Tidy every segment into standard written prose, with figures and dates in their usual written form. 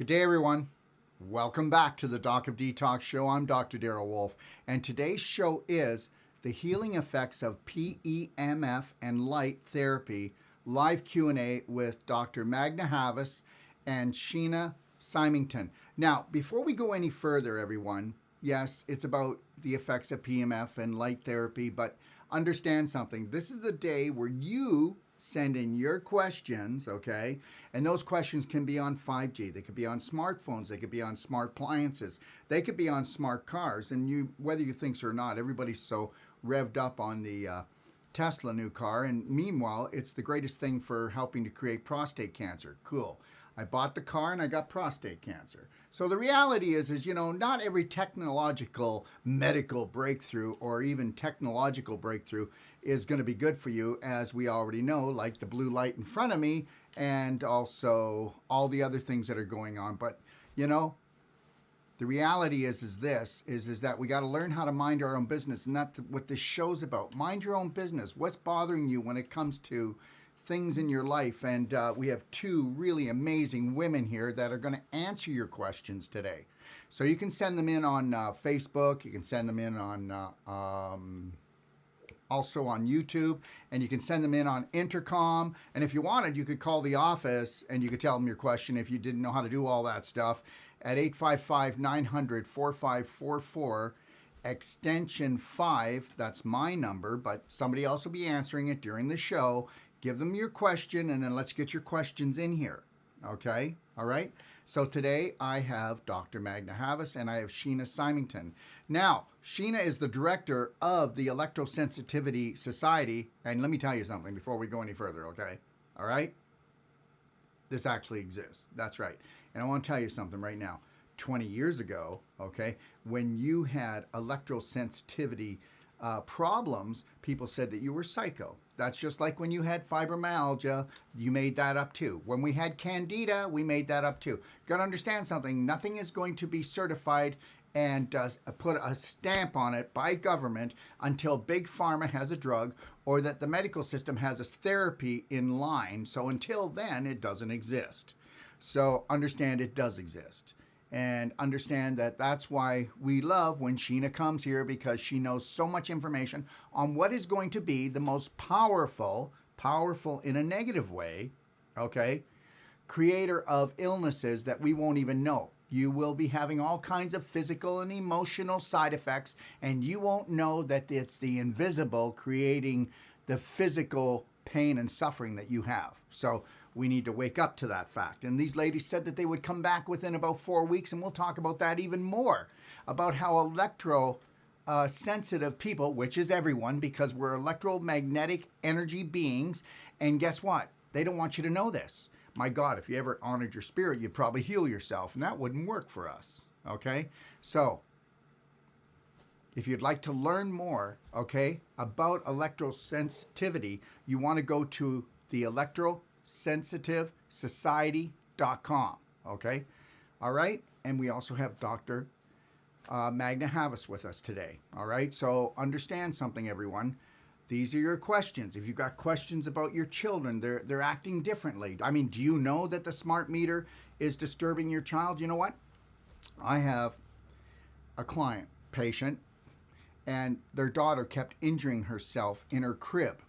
Good day, everyone. Welcome back to the Doc of Detox show. I'm Dr. Darrell Wolfe, and today's show is the healing effects of PEMF and light therapy, live Q&A with Dr. Magda Havas and Sheena Symington. Now, before we go any further, everyone, yes, it's about the effects of PEMF and light therapy, but understand something. This is the day where you send in your questions, okay? And those questions can be on 5G. They could be on smartphones. They could be on smart appliances. They could be on smart cars. And you, whether you think so or not, everybody's so revved up on the Tesla new car. And meanwhile, it's the greatest thing for helping to create prostate cancer. Cool. I bought the car and I got prostate cancer. So the reality is, not every technological medical breakthrough or even technological breakthrough is going to be good for you, as we already know, like the blue light in front of me and also all the other things that are going on. But, the reality is that we got to learn how to mind our own business. And that's what this show's about. Mind your own business. What's bothering you when it comes to things in your life? And we have two really amazing women here that are going to answer your questions today. So you can send them in on Facebook. You can send them in on also on YouTube, and you can send them in on intercom. And if you wanted, you could call the office and you could tell them your question if you didn't know how to do all that stuff at 855-900-4544, extension 5. That's my number, but somebody else will be answering it during the show. Give them your question, and then let's get your questions in here. Okay? All right? So today I have Dr. Magda Havas and I have Sheena Symington. Now, Sheena is the director of the Electrosensitivity Society. And let me tell you something before we go any further, okay? All right? This actually exists. That's right. And I want to tell you something right now. 20 years ago, okay, when you had electrosensitivity problems, people said that you were psycho. That's just like when you had fibromyalgia, you made that up too. When we had candida, we made that up too. You got to understand something. Nothing is going to be certified and put a stamp on it by government until Big Pharma has a drug or that the medical system has a therapy in line. So until then, it doesn't exist. So understand it does exist. And understand that that's why we love when Sheena comes here, because she knows so much information on what is going to be the most powerful in a negative way, okay, creator of illnesses that we won't even know. You will be having all kinds of physical and emotional side effects, and you won't know that it's the invisible creating the physical pain and suffering that you have. So we need to wake up to that fact. And these ladies said that they would come back within about 4 weeks, and we'll talk about that even more, about how sensitive people, which is everyone, because we're electromagnetic energy beings, and guess what? They don't want you to know this. My God, if you ever honored your spirit, you'd probably heal yourself, and that wouldn't work for us, okay? So if you'd like to learn more, okay, about electrosensitivity, you want to go to the electrosensitivesociety.com, okay? All right? And we also have Dr. Magda Havas with us today, all right? So understand something, everyone. These are your questions. If you've got questions about your children, they're acting differently. I mean, do you know that the smart meter is disturbing your child? You know what? I have a patient, and their daughter kept injuring herself in her crib.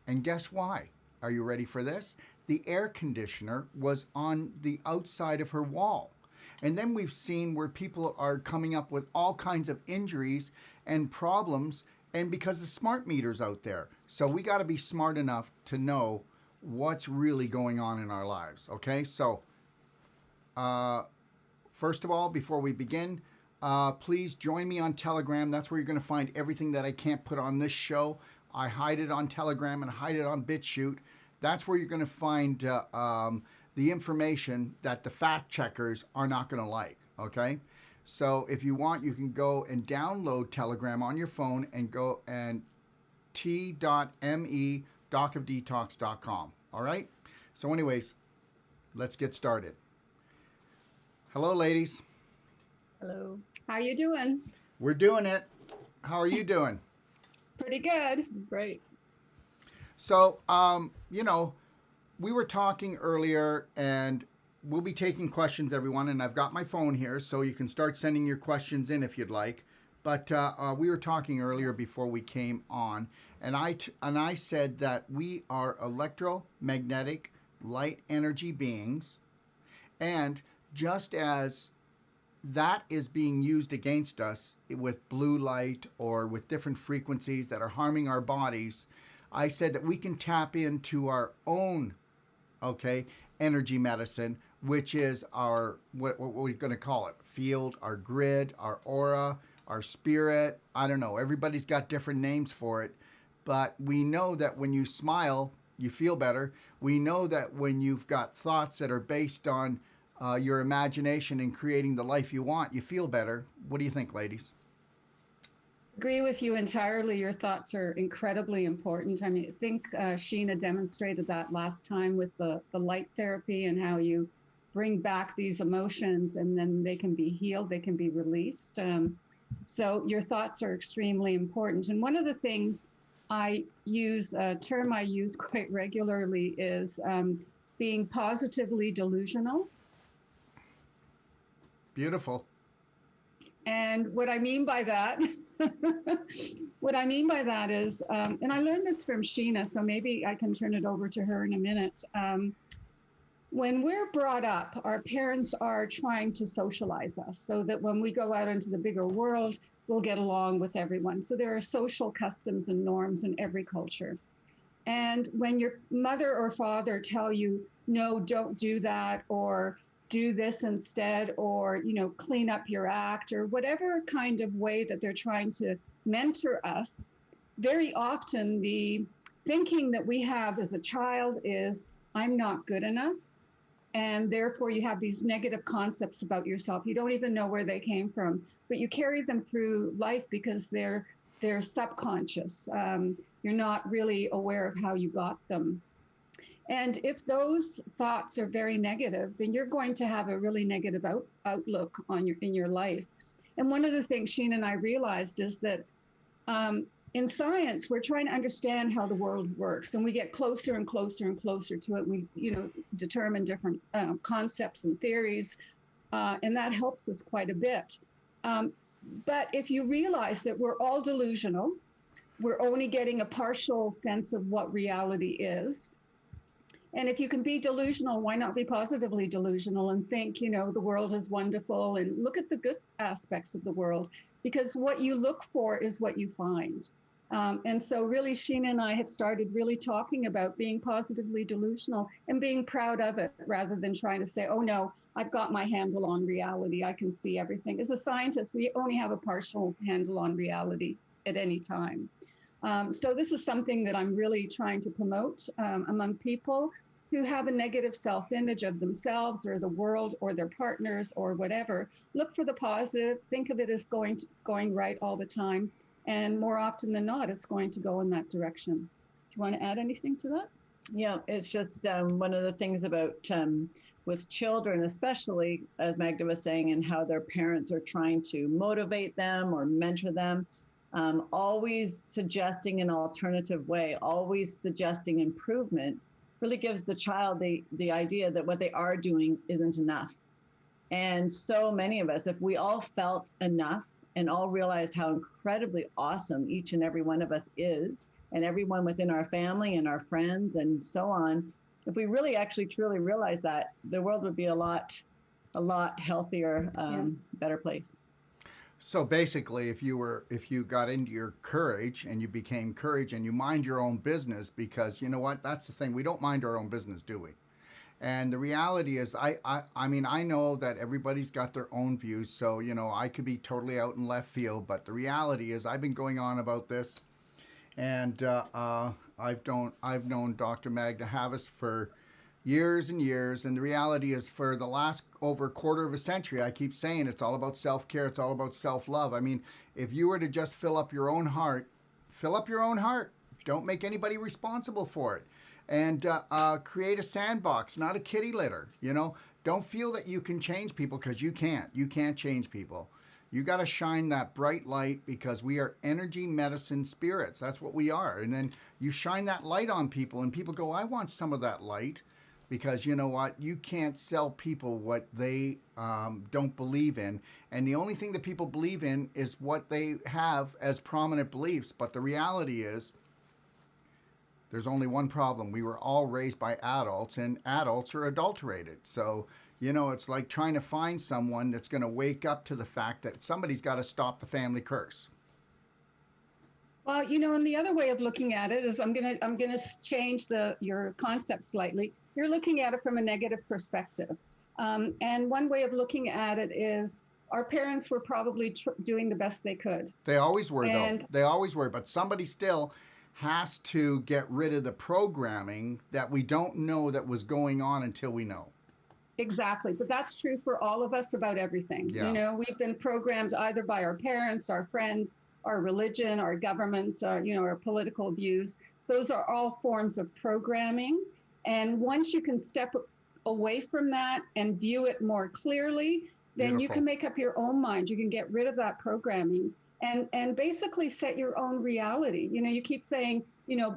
And guess why? Are you ready for this? The air conditioner was on the outside of her wall. And then we've seen where people are coming up with all kinds of injuries and problems, and because the smart meter's out there. So we got to be smart enough to know what's really going on in our lives, okay? So first of all, before we begin, please join me on Telegram. That's where you're going to find everything that I can't put on this show. I hide it on Telegram and hide it on BitChute. That's where you're going to find the information that the fact checkers are not going to like, okay? So if you want, you can go and download Telegram on your phone and go and t.me docofdetox.com, all right? So anyways, let's get started. Hello, ladies. Hello. How you doing? We're doing it. How are you doing? Pretty good. Great. So, we were talking earlier, and we'll be taking questions, everyone, and I've got my phone here, so you can start sending your questions in if you'd like. But we were talking earlier before we came on, and I said that we are electromagnetic light energy beings, and just as that is being used against us with blue light or with different frequencies that are harming our bodies, I said that we can tap into our own, okay, energy medicine, which is our, what we're going to call it, field, our grid, our aura, our spirit. I don't know. Everybody's got different names for it. But we know that when you smile, you feel better. We know that when you've got thoughts that are based on your imagination and creating the life you want, you feel better. What do you think, ladies? Agree with you entirely. Your thoughts are incredibly important. I mean, I think Sheena demonstrated that last time with the light therapy and how you bring back these emotions and then they can be healed, they can be released. So your thoughts are extremely important. And one of the things I use, a term I use quite regularly is being positively delusional. Beautiful. And what I mean by that, is, and I learned this from Sheena, so maybe I can turn it over to her in a minute. When we're brought up, our parents are trying to socialize us so that when we go out into the bigger world, we'll get along with everyone. So there are social customs and norms in every culture. And when your mother or father tell you, no, don't do that, or do this instead, or, clean up your act, or whatever kind of way that they're trying to mentor us, very often the thinking that we have as a child is, I'm not good enough. And therefore you have these negative concepts about yourself. You don't even know where they came from, but you carry them through life because they're subconscious. You're not really aware of how you got them. And if those thoughts are very negative, then you're going to have a really negative outlook in your life. And one of the things Sheena and I realized is that in science, we're trying to understand how the world works, and we get closer and closer and closer to it. We, determine different concepts and theories, and that helps us quite a bit. But if you realize that we're all delusional, we're only getting a partial sense of what reality is. And if you can be delusional, why not be positively delusional and think, the world is wonderful and look at the good aspects of the world, because what you look for is what you find. And so really, Sheena and I have started really talking about being positively delusional and being proud of it rather than trying to say, oh no, I've got my handle on reality. I can see everything. As a scientist, we only have a partial handle on reality at any time. So this is something that I'm really trying to promote among people who have a negative self-image of themselves or the world or their partners or whatever. Look for the positive, think of it as going right all the time. And more often than not, it's going to go in that direction. Do you want to add anything to that? Yeah, it's just one of the things about with children, especially as Magda was saying, and how their parents are trying to motivate them or mentor them. Always suggesting an alternative way, always suggesting improvement, really gives the child the idea that what they are doing isn't enough. And so many of us, if we all felt enough and all realized how incredibly awesome each and every one of us is, and everyone within our family and our friends and so on, if we really actually truly realize that, the world would be a lot healthier, better place. So basically, if you got into your courage and you became courage and you mind your own business, because you know what, that's the thing, we don't mind our own business, do we? And the reality is, I mean, I know that everybody's got their own views, so I could be totally out in left field, but the reality is, I've been going on about this, and I've known Dr. Magda Havas for years and years, and the reality is, for the last over a quarter of a century, I keep saying it's all about self-care, it's all about self-love. I mean, if you were to just fill up your own heart. Don't make anybody responsible for it. And create a sandbox, not a kitty litter. Don't feel that you can change people, because you can't. You can't change people. You got to shine that bright light, because we are energy medicine spirits. That's what we are. And then you shine that light on people, and people go, I want some of that light. because you know what? You can't sell people what they don't believe in. And the only thing that people believe in is what they have as prominent beliefs. But the reality is, there's only one problem. We were all raised by adults, and adults are adulterated. So, it's like trying to find someone that's going to wake up to the fact that somebody's got to stop the family curse. Well, and the other way of looking at it is I'm gonna change your concept slightly. You're looking at it from a negative perspective, and one way of looking at it is our parents were probably doing the best they could. They always were, though. They always were, but somebody still has to get rid of the programming that we don't know that was going on until we know. Exactly, but that's true for all of us about everything. Yeah. We've been programmed either by our parents, our friends, our religion, our government, our political views. Those are all forms of programming. And once you can step away from that and view it more clearly, then you can make up your own mind. You can get rid of that programming and basically set your own reality. You keep saying,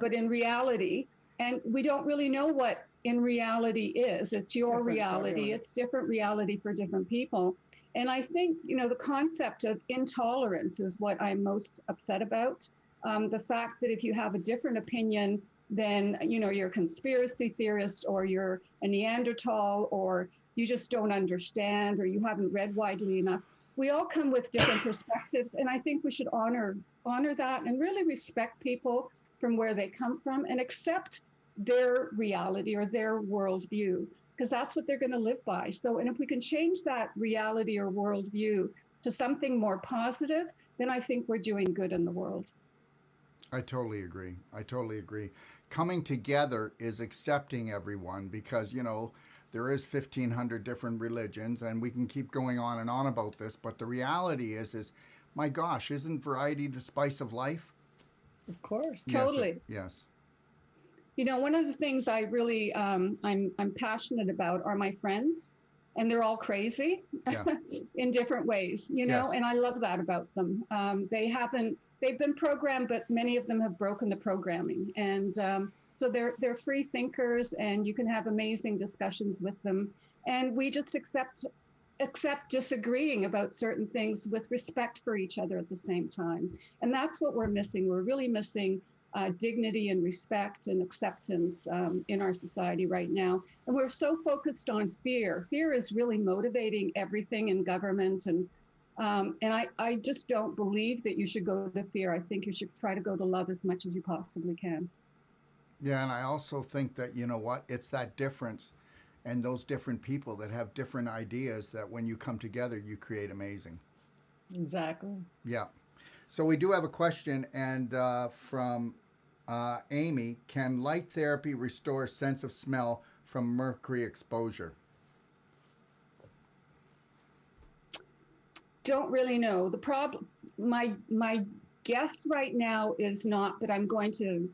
but in reality, and we don't really know what in reality is. It's your reality. It's different reality for different people. And I think, the concept of intolerance is what I'm most upset about. The fact that if you have a different opinion, then, you're a conspiracy theorist, or you're a Neanderthal, or you just don't understand, or you haven't read widely enough. We all come with different perspectives. And I think we should honor that and really respect people from where they come from and accept their reality or their worldview, because that's what they're going to live by. So, and if we can change that reality or worldview to something more positive, then I think we're doing good in the world. I totally agree. Coming together is accepting everyone, because, there is 1,500 different religions, and we can keep going on and on about this. But the reality is my gosh, isn't variety the spice of life? Of course. Totally. Yes. One of the things I really, I'm passionate about are my friends, and they're all crazy in different ways, Yes. and I love that about them. They've been programmed, but many of them have broken the programming. And so they're free thinkers, and you can have amazing discussions with them. And we just accept disagreeing about certain things with respect for each other at the same time. And that's what we're missing. We're really missing dignity and respect and acceptance in our society right now. And we're so focused on fear. Fear is really motivating everything in government. And I just don't believe that you should go to fear. I think you should try to go to love as much as you possibly can. Yeah, and I also think that, it's that difference and those different people that have different ideas that when you come together, you create amazing. Exactly. Yeah. So we do have a question, and from Amy: can light therapy restore sense of smell from mercury exposure? Don't really know. The problem, my guess right now is not, but I'm going to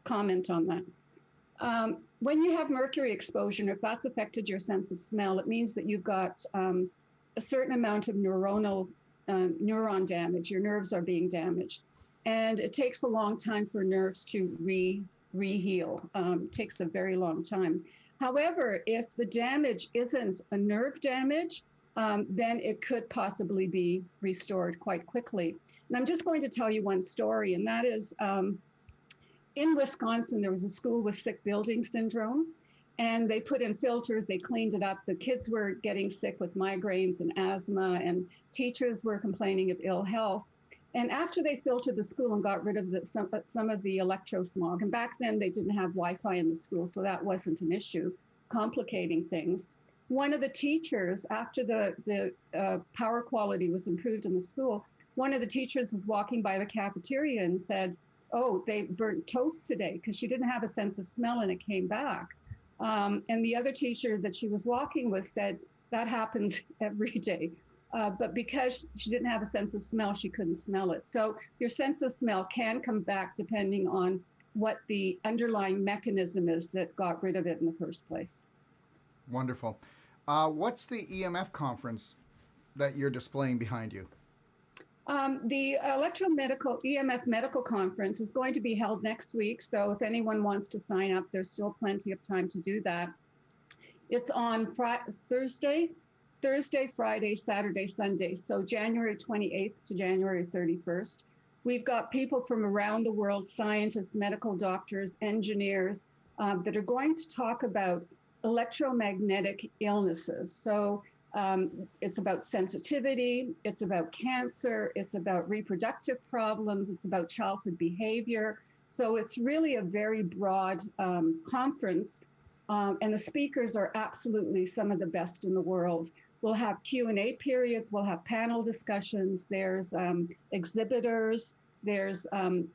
comment on that. When you have mercury exposure, and if that's affected your sense of smell, it means that you've got a certain amount of neuron damage. Your nerves are being damaged. And it takes a long time for nerves to re-heal. It takes a very long time. However, if the damage isn't a nerve damage, then it could possibly be restored quite quickly. And I'm just going to tell you one story, and that is in Wisconsin, there was a school with sick building syndrome, and they put in filters, they cleaned it up. The kids were getting sick with migraines and asthma, and teachers were complaining of ill health. And after they filtered the school and got rid of some of the electrosmog, and back then they didn't have Wi-Fi in the school, so that wasn't an issue, complicating things. One of the teachers, after the power quality was improved in the school, one of the teachers was walking by the cafeteria and said, "Oh, they burnt toast today," because she didn't have a sense of smell and it came back. And the other teacher that she was walking with said, "That happens every day." But because she didn't have a sense of smell, she couldn't smell it. So your sense of smell can come back depending on what the underlying mechanism is that got rid of it in the first place. Wonderful. What's the EMF conference that you're displaying behind you? The electromedical EMF medical conference is going to be held next week. So if anyone wants to sign up, there's still plenty of time to do that. It's on Thursday, Friday, Saturday, Sunday. So January 28th to January 31st. We've got people from around the world, scientists, medical doctors, engineers, that are going to talk about electromagnetic illnesses. So it's about sensitivity, it's about cancer, it's about reproductive problems, it's about childhood behavior. So it's really a very broad conference, and the speakers are absolutely some of the best in the world. We'll have Q&A periods, we'll have panel discussions, there's exhibitors, there's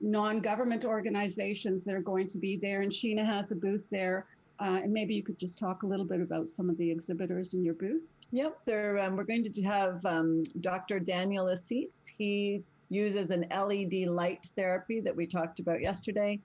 non-government organizations that are going to be there, and Sheena has a booth there. And maybe you could just talk a little bit about some of the exhibitors in your booth. Yep, we're going to have Dr. Daniel Assis. He uses an LED light therapy that we talked about yesterday.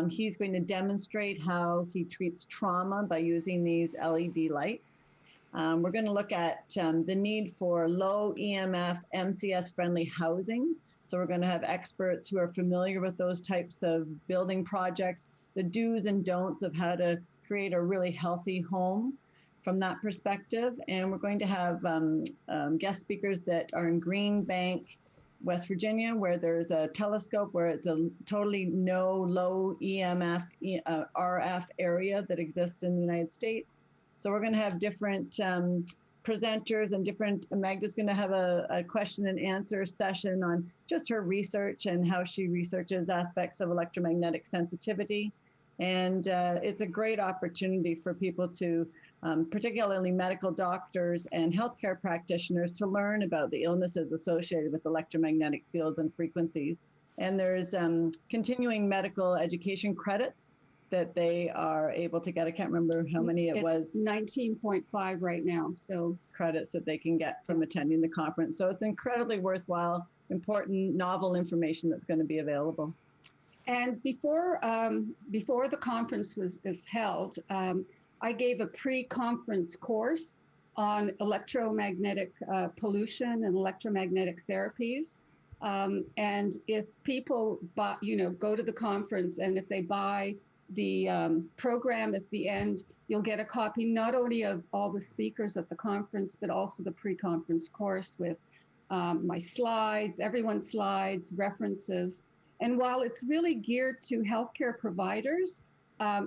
He's going to demonstrate how he treats trauma by using these LED lights. We're going to look at the need for low EMF, MCS-friendly housing. So we're going to have experts who are familiar with those types of building projects, the do's and don'ts of how to create a really healthy home from that perspective. And we're going to have guest speakers that are in Green Bank, West Virginia, where there's a telescope where it's a totally low EMF, RF area that exists in the United States. So we're going to have different presenters and Magda's going to have a question and answer session on just her research and how she researches aspects of electromagnetic sensitivity. And it's a great opportunity for people to, particularly medical doctors and healthcare practitioners, to learn about the illnesses associated with electromagnetic fields and frequencies. And there's continuing medical education credits that they are able to get. I can't remember how many it was. 19.5 right now. So credits that they can get from attending the conference. So it's incredibly worthwhile, important, novel information that's going to be available. And before the conference was held, I gave a pre-conference course on electromagnetic pollution and electromagnetic therapies. And if people go to the conference, and if they buy the program at the end, you'll get a copy not only of all the speakers at the conference, but also the pre-conference course with my slides, everyone's slides, references. And while it's really geared to healthcare providers,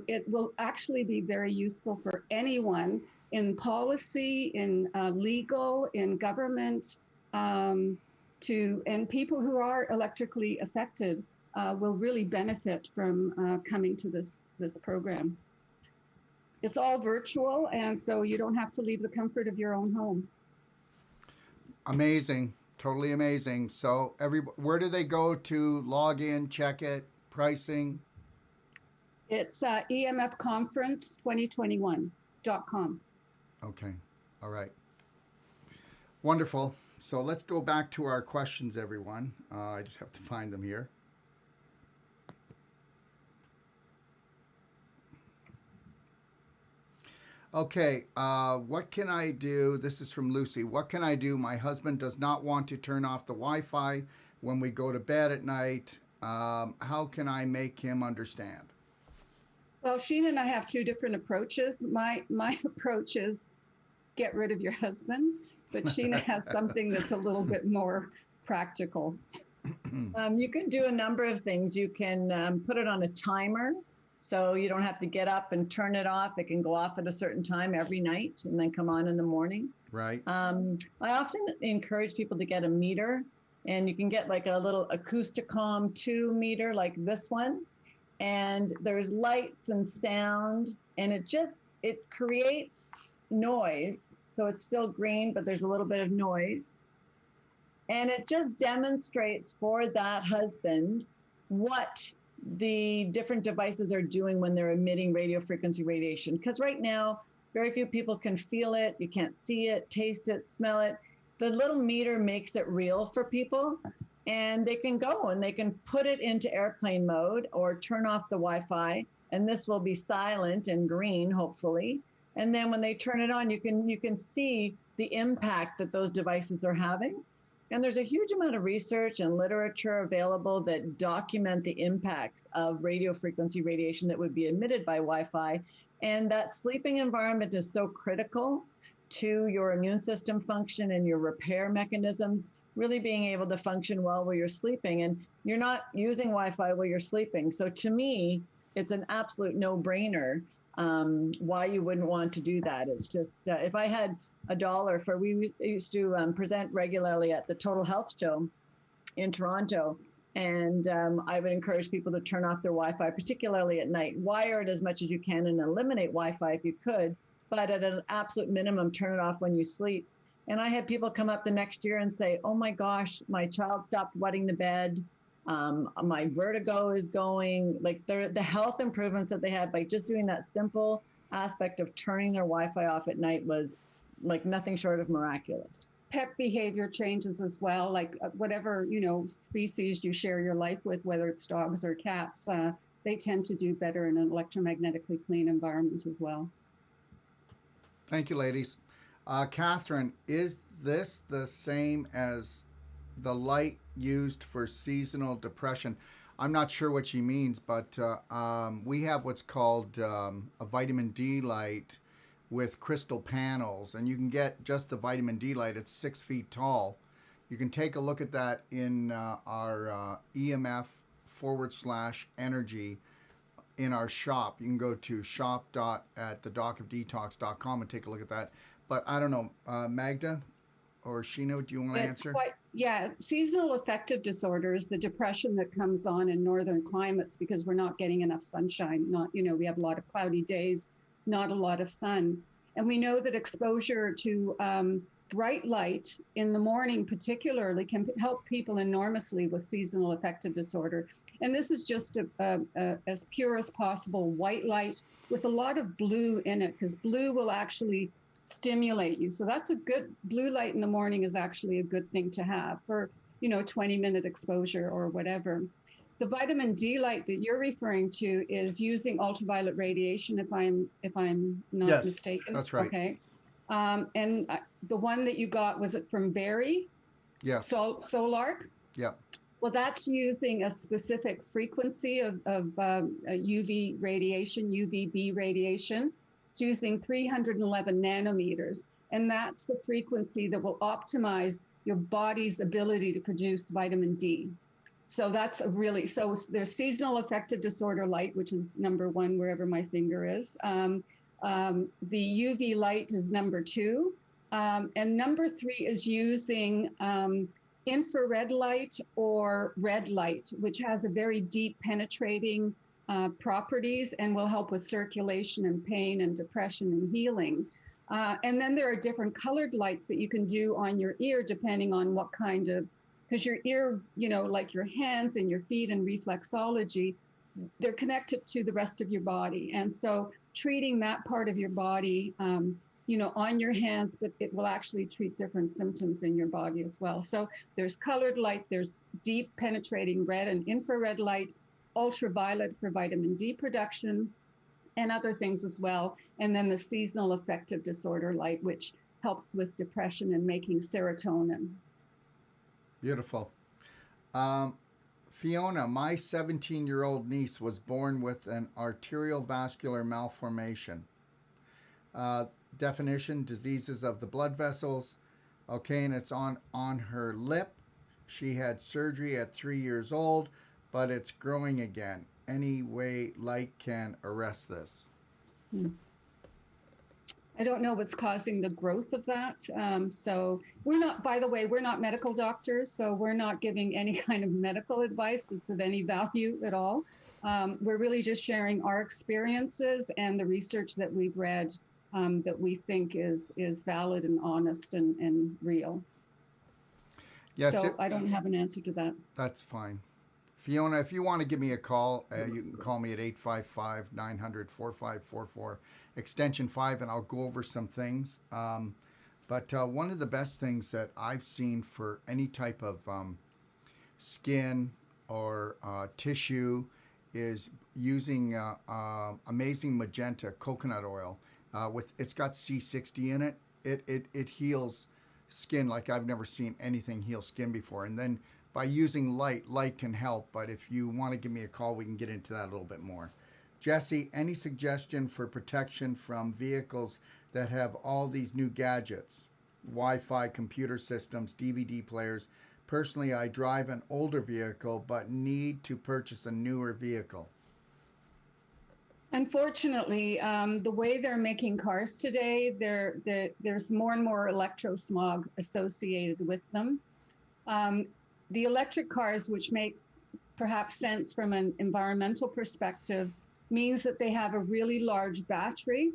it will actually be very useful for anyone in policy, in legal, in government, and people who are electrically affected will really benefit from coming to this program. It's all virtual, and so you don't have to leave the comfort of your own home. Amazing. Totally amazing. So where do they go to log in, check it, pricing? It's emfconference2021.com. Okay. All right. Wonderful. So let's go back to our questions, everyone. I just have to find them here. Okay, what can I do? This is from Lucy. What can I do? My husband does not want to turn off the Wi-Fi when we go to bed at night. How can I make him understand? Well, Sheena and I have two different approaches. My approach is get rid of your husband, but Sheena has something that's a little bit more practical. You can do a number of things. You can put it on a timer, so you don't have to get up and turn it off. It can go off at a certain time every night and then come on in the morning. Right. I often encourage people to get a meter, and you can get like a little Acousticom 2 meter like this one. And there's lights and sound, and it creates noise. So it's still green, but there's a little bit of noise. And it just demonstrates for that husband what the different devices are doing when they're emitting radio frequency radiation. Because right now, very few people can feel it. You can't see it, taste it, smell it. The little meter makes it real for people. And they can go and they can put it into airplane mode or turn off the Wi-Fi, and this will be silent and green, hopefully. And then when they turn it on, you can see the impact that those devices are having. And there's a huge amount of research and literature available that document the impacts of radio frequency radiation that would be emitted by Wi-Fi. And that sleeping environment is so critical to your immune system function and your repair mechanisms, really being able to function well while you're sleeping. And you're not using Wi-Fi while you're sleeping. So to me, it's an absolute no-brainer why you wouldn't want to do that. It's just, if I had $1 for, we used to present regularly at the Total Health Show in Toronto. And I would encourage people to turn off their Wi-Fi, particularly at night. Wire it as much as you can and eliminate Wi-Fi if you could, but at an absolute minimum, turn it off when you sleep. And I had people come up the next year and say, oh my gosh, my child stopped wetting the bed. My vertigo is going. Like the health improvements that they had by just doing that simple aspect of turning their Wi-Fi off at night was like nothing short of miraculous. Pet behavior changes as well, like whatever, species you share your life with, whether it's dogs or cats, they tend to do better in an electromagnetically clean environment as well. Thank you, ladies. Catherine, is this the same as the light used for seasonal depression? I'm not sure what she means, but we have what's called a vitamin D light with crystal panels, and you can get just the vitamin D light. It's 6 feet tall. You can take a look at that in our EMF/energy in our shop. You can go to shop.atthedocofdetox.com and take a look at that. But I don't know, Magda or Sheena, do you want to answer? Seasonal affective disorders, the depression that comes on in northern climates because we're not getting enough sunshine. We have a lot of cloudy days, not a lot of sun. And we know that exposure to bright light in the morning particularly can help people enormously with seasonal affective disorder. And this is just as pure as possible white light with a lot of blue in it, because blue will actually stimulate you. So that's a good, blue light in the morning is actually a good thing to have for, 20-minute exposure or whatever. The vitamin D light that you're referring to is using ultraviolet radiation, if I'm not mistaken. That's right. Okay. And the one that you got, was it from Barry? Yes. Solark? Yeah. Well, that's using a specific frequency of UV radiation, UVB radiation. It's using 311 nanometers. And that's the frequency that will optimize your body's ability to produce vitamin D. So that's so there's seasonal affective disorder light, which is number 1, wherever my finger is. The UV light is number 2. And number 3 is using infrared light or red light, which has a very deep penetrating properties and will help with circulation and pain and depression and healing. And then there are different colored lights that you can do on your ear, depending on what kind of, because your ear, like your hands and your feet and reflexology, they're connected to the rest of your body. And so treating that part of your body, on your hands, but it will actually treat different symptoms in your body as well. So there's colored light, there's deep penetrating red and infrared light, ultraviolet for vitamin D production, and other things as well. And then the seasonal affective disorder light, which helps with depression and making serotonin. Beautiful. Fiona, my 17-year-old niece was born with an arterial vascular malformation. Definition, diseases of the blood vessels. Okay, and it's on her lip. She had surgery at 3 years old, but it's growing again. Any way light can arrest this? I don't know what's causing the growth of that. So we're not, by the way, we're not medical doctors, so we're not giving any kind of medical advice that's of any value at all. We're really just sharing our experiences and the research that we've read that we think is valid and honest and real. Yes. So I don't have an answer to that. That's fine. Fiona, if you want to give me a call, you can call me at 855-900-4544, extension 5, and I'll go over some things. But one of the best things that I've seen for any type of skin or tissue is using amazing magenta coconut oil. It's got C60 in it. It heals skin like I've never seen anything heal skin before. And then by using light can help. But if you want to give me a call, we can get into that a little bit more. Jesse, any suggestion for protection from vehicles that have all these new gadgets, Wi-Fi, computer systems, DVD players? Personally, I drive an older vehicle but need to purchase a newer vehicle. Unfortunately, the way they're making cars today, there's more and more electrosmog associated with them. The electric cars, which make perhaps sense from an environmental perspective, means that they have a really large battery,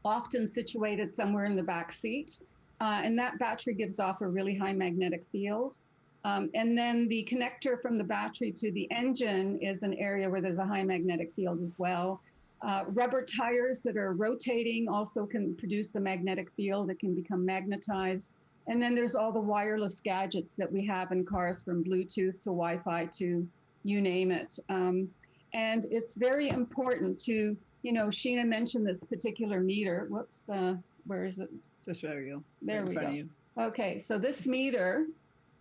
often situated somewhere in the back seat. And that battery gives off a really high magnetic field. And then the connector from the battery to the engine is an area where there's a high magnetic field as well. Rubber tires that are rotating also can produce a magnetic field. It can become magnetized. And then there's all the wireless gadgets that we have in cars, from Bluetooth to Wi-Fi to you name it. And it's very important to, Sheena mentioned this particular meter. Whoops, where is it? Just there you go. There we go. Okay, so this meter,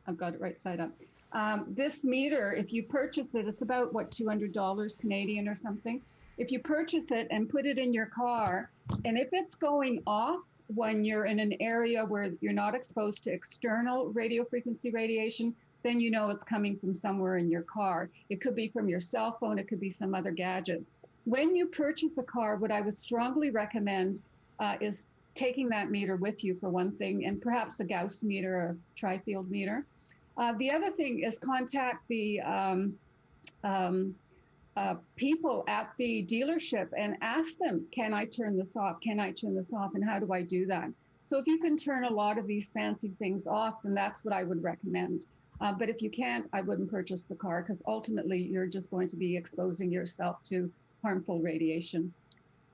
I've got it right side up. This meter, if you purchase it, it's about, $200 Canadian or something. If you purchase it and put it in your car, and if it's going off when you're in an area where you're not exposed to external radio frequency radiation, then you know it's coming from somewhere in your car. It could be from your cell phone, it could be some other gadget. When you purchase a car, what I would strongly recommend is taking that meter with you, for one thing, and perhaps a Gauss meter or tri-field meter. The other thing is contact the people at the dealership and ask them, can I turn this off? Can I turn this off? And how do I do that? So if you can turn a lot of these fancy things off, then that's what I would recommend. But if you can't, I wouldn't purchase the car, because ultimately you're just going to be exposing yourself to harmful radiation.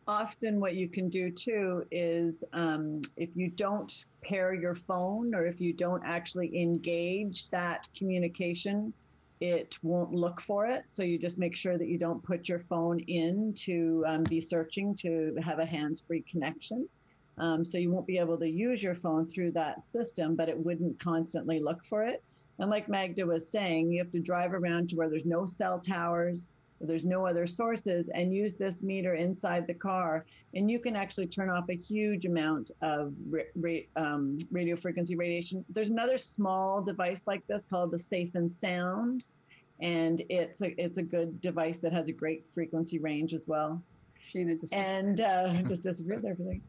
Often what you can do too is if you don't pair your phone, or if you don't actually engage that communication, it won't look for it. So you just make sure that you don't put your phone in to be searching to have a hands-free connection. So you won't be able to use your phone through that system, but it wouldn't constantly look for it. And like Magda was saying, you have to drive around to where there's no cell towers, where there's no other sources, and use this meter inside the car. And you can actually turn off a huge amount of radio frequency radiation. There's another small device like this called the Safe and Sound. And it's a good device that has a great frequency range as well. Sheena just just disappeared there for a second.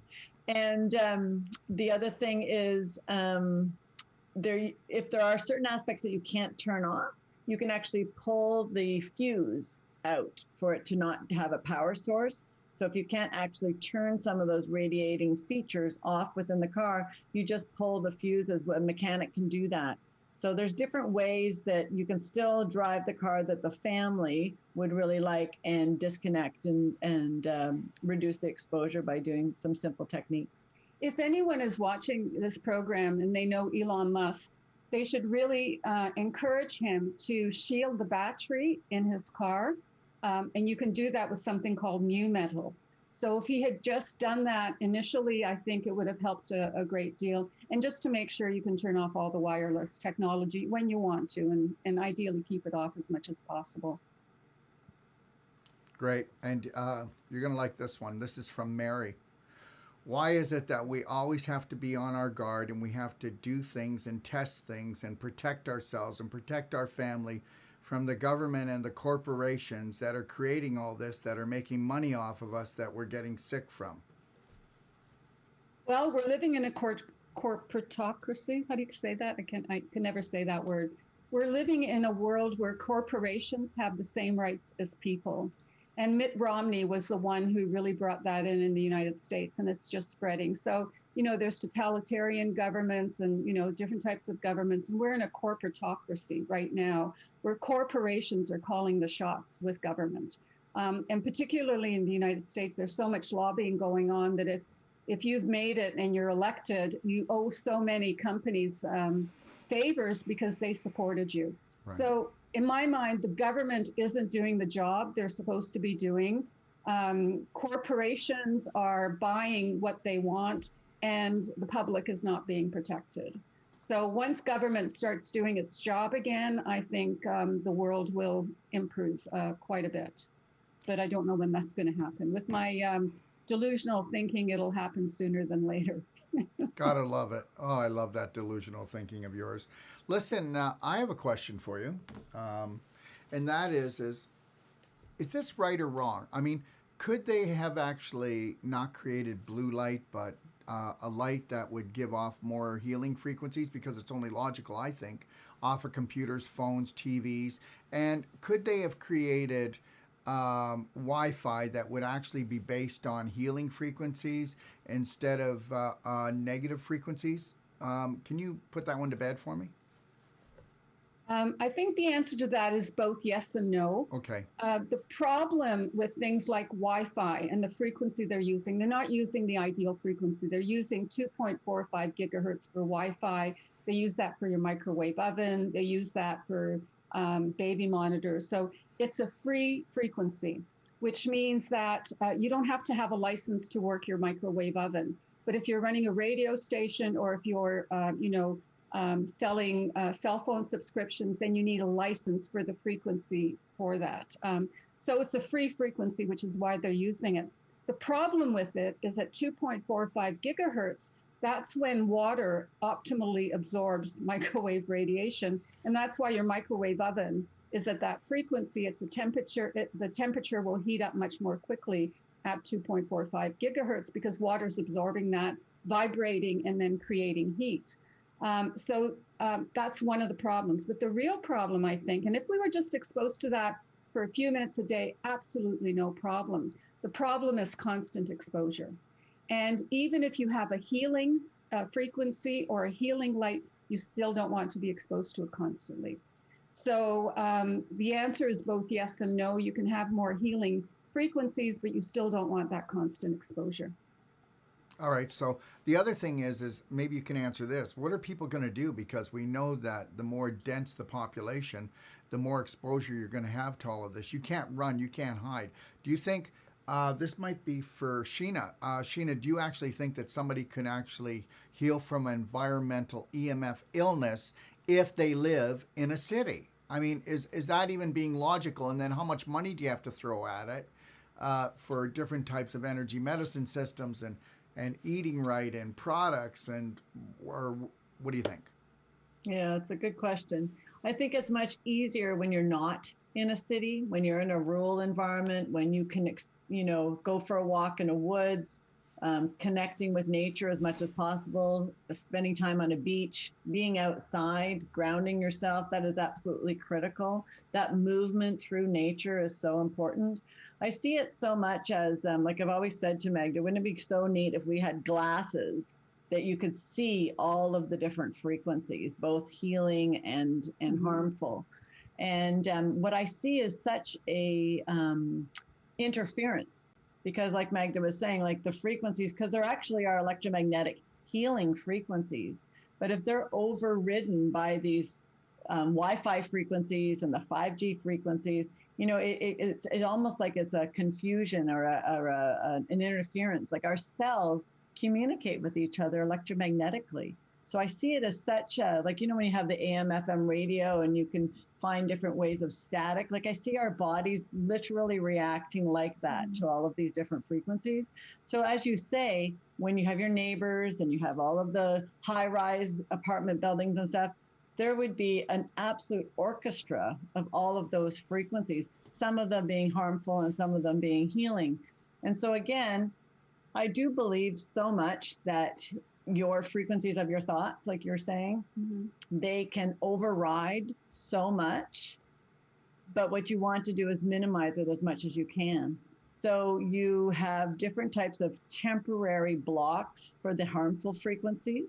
And the other thing is, if there are certain aspects that you can't turn off, you can actually pull the fuse out for it to not have a power source. So if you can't actually turn some of those radiating features off within the car, you just pull the fuses. A mechanic can do that. So there's different ways that you can still drive the car that the family would really like, and disconnect and reduce the exposure by doing some simple techniques. If anyone is watching this program and they know Elon Musk, they should really encourage him to shield the battery in his car. And you can do that with something called mu metal. So if he had just done that initially, I think it would have helped a great deal. And just to make sure you can turn off all the wireless technology when you want to, and ideally keep it off as much as possible. Great. And you're going to like this one. This is from Mary. Why is it that we always have to be on our guard, and we have to do things and test things and protect ourselves and protect our family from the government and the corporations that are creating all this, that are making money off of us, that we're getting sick from? Well, we're living in a corporatocracy. How do you say that? I can never say that word. We're living in a world where corporations have the same rights as people. And Mitt Romney was the one who really brought that in the United States, and it's just spreading. So, there's totalitarian governments and, different types of governments, and we're in a corporatocracy right now, where corporations are calling the shots with government. And particularly in the United States, there's so much lobbying going on that if you've made it and you're elected, you owe so many companies favors because they supported you. Right. So in my mind, the government isn't doing the job they're supposed to be doing. Corporations are buying what they want. and the public is not being protected. So once government starts doing its job again, I think the world will improve quite a bit. But I don't know when that's going to happen. With my delusional thinking, it'll happen sooner than later. Gotta love it. Oh, I love that delusional thinking of yours. Listen, I have a question for you, and that is this right or wrong? I mean, could they have actually not created blue light, but a light that would give off more healing frequencies? Because it's only logical, I think, off of computers, phones, TVs. And could they have created Wi-Fi that would actually be based on healing frequencies instead of negative frequencies? Can you put that one to bed for me? I think the answer to that is both yes and no. Okay. The problem with things like Wi-Fi and the frequency they're not using the ideal frequency. They're using 2.45 gigahertz for Wi-Fi. They use that for your microwave oven. They use that for baby monitors. So it's a free frequency, which means that you don't have to have a license to work your microwave oven. But if you're running a radio station, or if you're, selling cell phone subscriptions, then you need a license for the frequency for that. So it's a free frequency, which is why they're using it. The problem with it is at 2.45 gigahertz, that's when water optimally absorbs microwave radiation. And that's why your microwave oven is at that frequency. It's a temperature, the temperature will heat up much more quickly at 2.45 gigahertz because water's absorbing that, vibrating, and then creating heat. So that's one of the problems. But the real problem, I think, and if we were just exposed to that for a few minutes a day, absolutely no problem. The problem is constant exposure. And even if you have a healing frequency or a healing light, you still don't want to be exposed to it constantly. So the answer is both yes and no. You can have more healing frequencies, but you still don't want that constant exposure. All right. So the other thing is maybe you can answer this. What are people going to do? Because we know that the more dense the population, the more exposure you're going to have to all of this. You can't run. You can't hide. Do you think this might be for Sheena? Sheena, do you actually think that somebody can actually heal from environmental EMF illness if they live in a city? I mean, is that even being logical? And then how much money do you have to throw at it for different types of energy medicine systems and eating right and products or what do you think? Yeah, it's a good question. I think it's much easier when you're not in a city, when you're in a rural environment, when you can, go for a walk in the woods, connecting with nature as much as possible, spending time on a beach, being outside, grounding yourself. That is absolutely critical. That movement through nature is so important. I see it so much as, like I've always said to Magda, wouldn't it be so neat if we had glasses that you could see all of the different frequencies, both healing and harmful. And what I see is such a interference, because like Magda was saying, like the frequencies, because there actually are electromagnetic healing frequencies, but if they're overridden by these Wi-Fi frequencies and the 5G frequencies, it's almost like it's a confusion or an interference. Like our cells communicate with each other electromagnetically. So I see it as such a, when you have the AM, FM radio and you can find different ways of static, like I see our bodies literally reacting like that to all of these different frequencies. So as you say, when you have your neighbors and you have all of the high-rise apartment buildings and stuff, there would be an absolute orchestra of all of those frequencies, some of them being harmful and some of them being healing. And so again, I do believe so much that your frequencies of your thoughts, like you're saying, they can override so much, but what you want to do is minimize it as much as you can. So you have different types of temporary blocks for the harmful frequencies.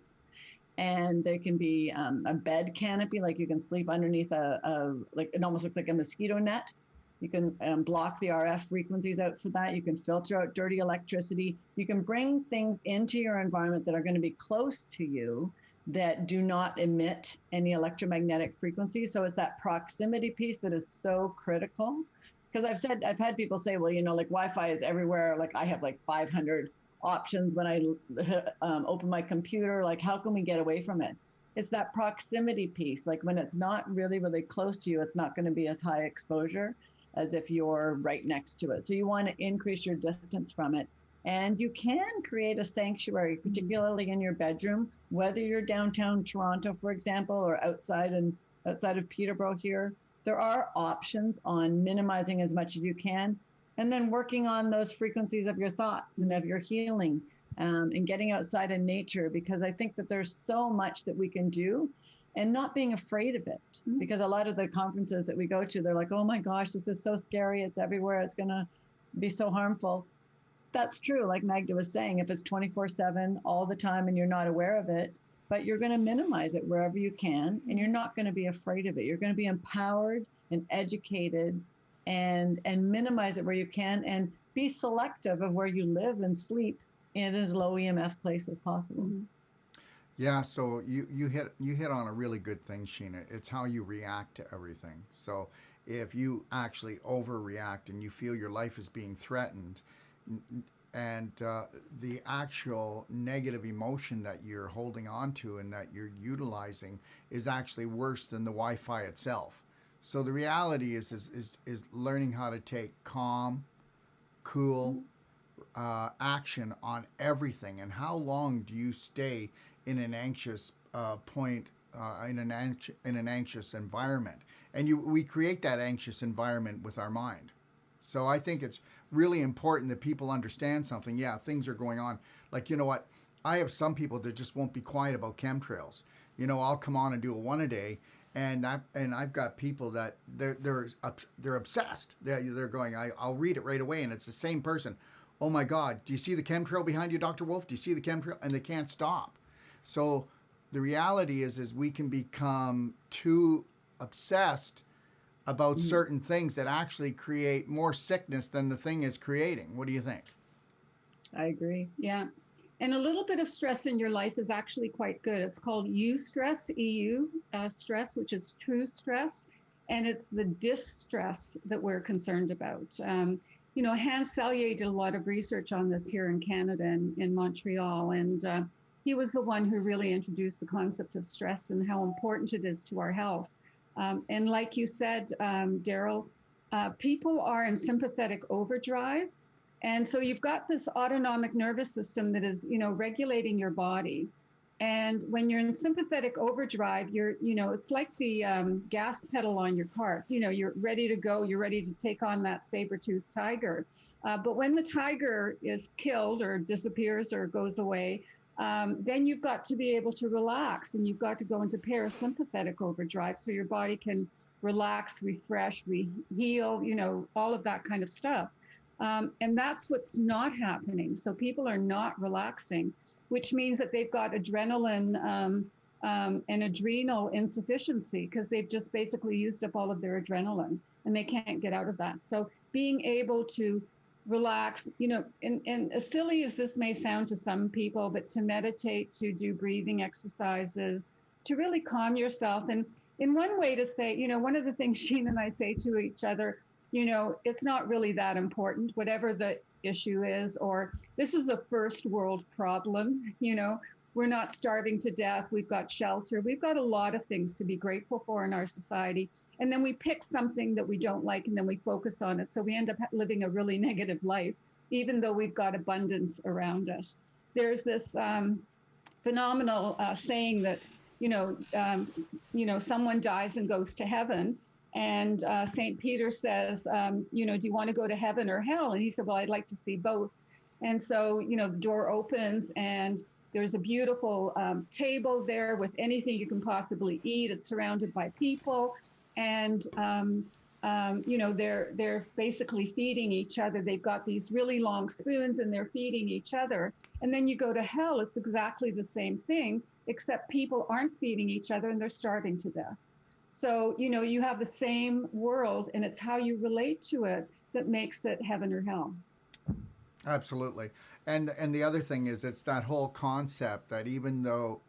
And there can be a bed canopy, like you can sleep underneath it almost looks like a mosquito net. You can block the RF frequencies out for that. You can filter out dirty electricity. You can bring things into your environment that are going to be close to you that do not emit any electromagnetic frequencies. So it's that proximity piece that is so critical. Because I've had people say, well, like Wi-Fi is everywhere. Like I have like 500 options when I open my computer. Like, how can we get away from it? It's that proximity piece. Like when it's not really, really close to you, it's not going to be as high exposure as if you're right next to it. So you want to increase your distance from it. And you can create a sanctuary, particularly in your bedroom, whether you're downtown Toronto, for example, or outside of Peterborough here. There are options on minimizing as much as you can, and then working on those frequencies of your thoughts and of your healing, and getting outside in nature, because I think that there's so much that we can do and not being afraid of it. Because a lot of the conferences that we go to, they're like, oh my gosh, this is so scary. It's everywhere. It's going to be so harmful. That's true. Like Magda was saying, if it's 24/7 all the time and you're not aware of it, but you're going to minimize it wherever you can, and you're not going to be afraid of it. You're going to be empowered and educated, and minimize it where you can, and be selective of where you live and sleep in as low EMF place as possible. Yeah, so you hit on a really good thing, Sheena. It's how you react to everything. So if you actually overreact and you feel your life is being threatened, and the actual negative emotion that you're holding on to and that you're utilizing is actually worse than the Wi-Fi itself. So the reality is learning how to take calm, cool action on everything. And how long do you stay in an anxious point, in an anxious environment? And we create that anxious environment with our mind. So I think it's really important that people understand something. Yeah, things are going on. Like, you know what? I have some people that just won't be quiet about chemtrails. You know, I'll come on and do a one a day, and I've got people that they're obsessed. They're going, I'll read it right away, and it's the same person. Oh my God, do you see the chemtrail behind you, Dr. Wolfe? Do you see the chemtrail? And they can't stop. So the reality is we can become too obsessed about certain things that actually create more sickness than the thing is creating. What do you think? I agree. Yeah. And a little bit of stress in your life is actually quite good. It's called eustress, EU stress, which is true stress. And it's the distress that we're concerned about. You know, Hans Selye did a lot of research on this here in Canada and in Montreal. And he was the one who really introduced the concept of stress and how important it is to our health. And like you said, Darrell, people are in sympathetic overdrive. And so you've got this autonomic nervous system that is, you know, regulating your body. And when you're in sympathetic overdrive, it's like the gas pedal on your car. You know, you're ready to go. You're ready to take on that saber-toothed tiger. But when the tiger is killed or disappears or goes away, then you've got to be able to relax, and you've got to go into parasympathetic overdrive so your body can relax, refresh, heal, you know, all of that kind of stuff. And that's what's not happening. So people are not relaxing, which means that they've got adrenaline and adrenal insufficiency because they've just basically used up all of their adrenaline and they can't get out of that. So being able to relax, you know, and as silly as this may sound to some people, but to meditate, to do breathing exercises, to really calm yourself. And in one way to say, you know, one of the things Sheena and I say to each other, you know, it's not really that important, whatever the issue is, or this is a first world problem, you know, we're not starving to death, we've got shelter, we've got a lot of things to be grateful for in our society. And then we pick something that we don't like and then we focus on it. So we end up living a really negative life, even though we've got abundance around us. There's this phenomenal saying that, you know, someone dies and goes to heaven. And St. Peter says, you know, do you want to go to heaven or hell? And he said, well, I'd like to see both. And so, you know, the door opens and there's a beautiful table there with anything you can possibly eat. It's surrounded by people. And, you know, they're basically feeding each other. They've got these really long spoons and they're feeding each other. And then you go to hell, it's exactly the same thing, except people aren't feeding each other and they're starving to death. So, you know, you have the same world and it's how you relate to it that makes it heaven or hell. Absolutely. And the other thing is it's that whole concept that even though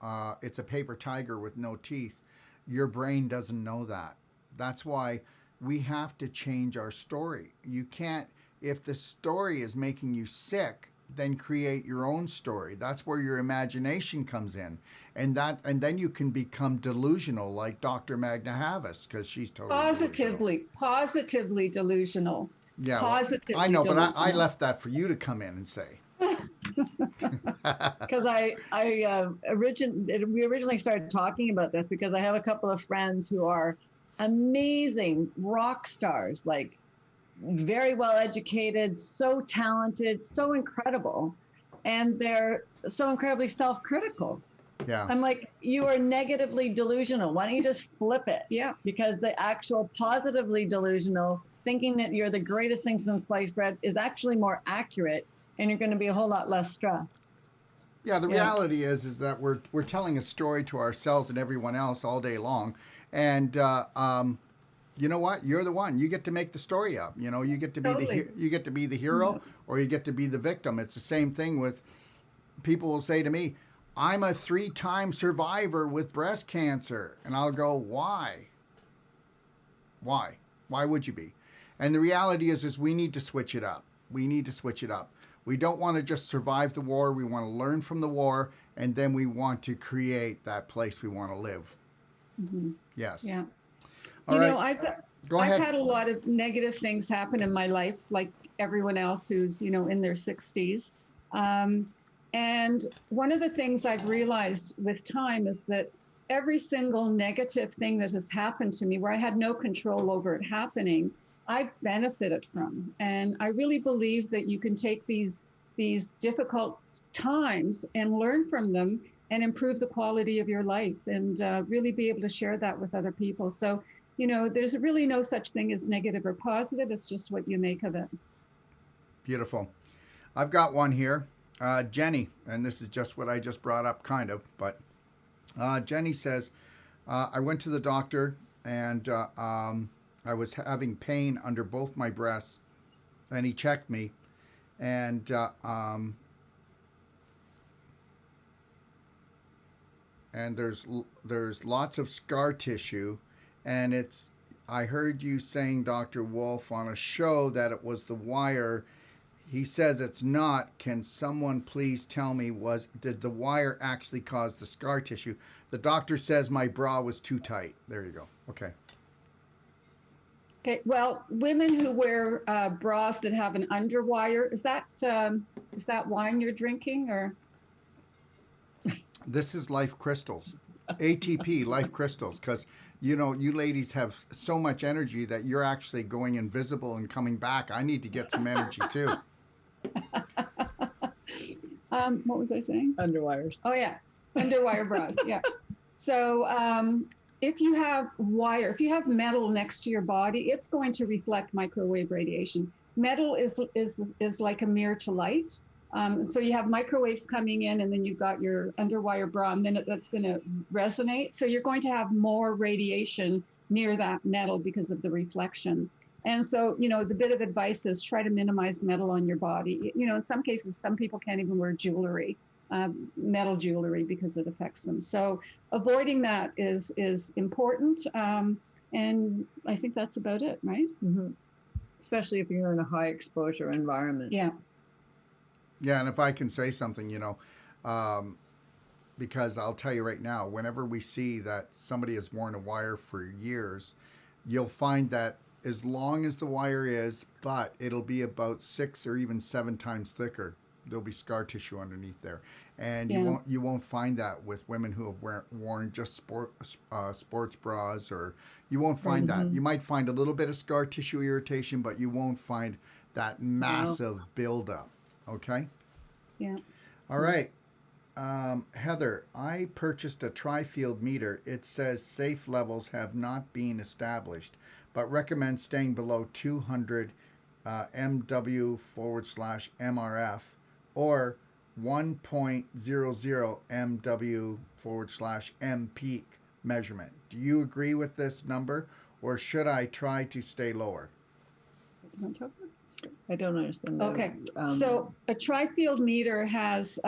it's a paper tiger with no teeth, your brain doesn't know that. That's why we have to change our story. You can't, if the story is making you sick, then create your own story. That's where your imagination comes in. And then you can become delusional like Dr. Magda Havas, because she's totally positively delusional. Yeah, Positively I know, but I delusional. left that for you to come in and say. Because we originally started talking about this because I have a couple of friends who are amazing rock stars, like very well educated, so talented, so incredible, and they're so incredibly self-critical. Yeah. I'm like, you are negatively delusional. Why don't you just flip it? Yeah. Because the actual positively delusional, thinking that you're the greatest thing since sliced bread, is actually more accurate, and you're going to be a whole lot less stressed. Yeah, the reality is that we're telling a story to ourselves and everyone else all day long, and you know what? You're the one. You get to make the story up. You know, you get to be the hero, or you get to be the victim. It's the same thing with people will say to me, "I'm a 3-time survivor with breast cancer," and I'll go, "Why? Why? Why would you be?" And the reality is we need to switch it up. We need to switch it up. We don't want to just survive the war. We want to learn from the war, and then we want to create that place we want to live. Mm-hmm. Yes. Yeah. All right. I've had a lot of negative things happen in my life, like everyone else who's, in their 60s. And one of the things I've realized with time is that every single negative thing that has happened to me, where I had no control over it happening, I've benefited from. And I really believe that you can take these difficult times and learn from them and improve the quality of your life, and really be able to share that with other people. So, there's really no such thing as negative or positive. It's just what you make of it. Beautiful. I've got one here. Jenny, and this is just what I just brought up, kind of, but Jenny says, I went to the doctor, and I was having pain under both my breasts, and he checked me, and there's lots of scar tissue, and I heard you saying, Dr. Wolfe, on a show that it was the wire. He says it's not. Can someone please tell me, did the wire actually cause the scar tissue? The doctor says my bra was too tight. There you go. Okay. Okay. Well, women who wear bras that have an underwire, is that wine you're drinking, or? This is Life Crystals, ATP Life Crystals, because you ladies have so much energy that you're actually going invisible and coming back. I need to get some energy too. What was I saying? Underwires. Oh yeah, underwire bras. Yeah. So if you have metal next to your body, it's going to reflect microwave radiation. Metal is like a mirror to light. So you have microwaves coming in, and then you've got your underwire bra, and then that's going to resonate. So you're going to have more radiation near that metal because of the reflection. And so, the bit of advice is try to minimize metal on your body. In some cases, some people can't even wear jewelry, metal jewelry, because it affects them. So avoiding that is important. And I think that's about it, right? Mm-hmm. Especially if you're in a high exposure environment. Yeah. Yeah, and if I can say something, because I'll tell you right now, whenever we see that somebody has worn a wire for years, you'll find that as long as the wire is, but it'll be about 6 or even 7 times thicker, there'll be scar tissue underneath there. And you won't find that with women who have worn just sports bras, or you won't find that. You might find a little bit of scar tissue irritation, but you won't find that massive buildup. Okay? Yeah. All right. Heather, I purchased a tri-field meter. It says safe levels have not been established, but recommends staying below 200 MW/MRF or 1.00 MW/M peak measurement. Do you agree with this number, or should I try to stay lower? I don't understand that. Okay. So a tri-field meter has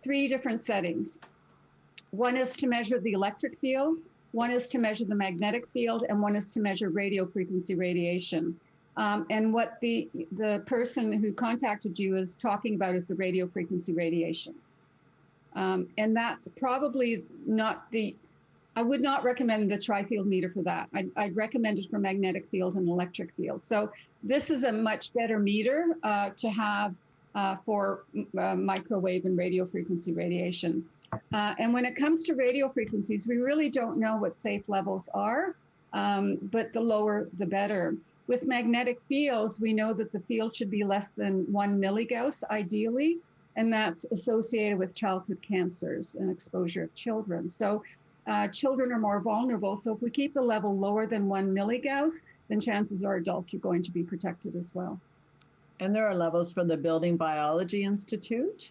3 different settings. One is to measure the electric field, one is to measure the magnetic field, and one is to measure radio frequency radiation. And what the person who contacted you is talking about is the radio frequency radiation. And that's probably not I would not recommend the tri-field meter for that. I'd recommend it for magnetic field and electric field. So this is a much better meter to have for microwave and radio frequency radiation. And when it comes to radio frequencies, we really don't know what safe levels are, but the lower, the better. With magnetic fields, we know that the field should be less than 1 milligauss ideally, and that's associated with childhood cancers and exposure of children. So children are more vulnerable. So if we keep the level lower than 1 milligauss, then chances are adults are going to be protected as well. And there are levels from the Building Biology Institute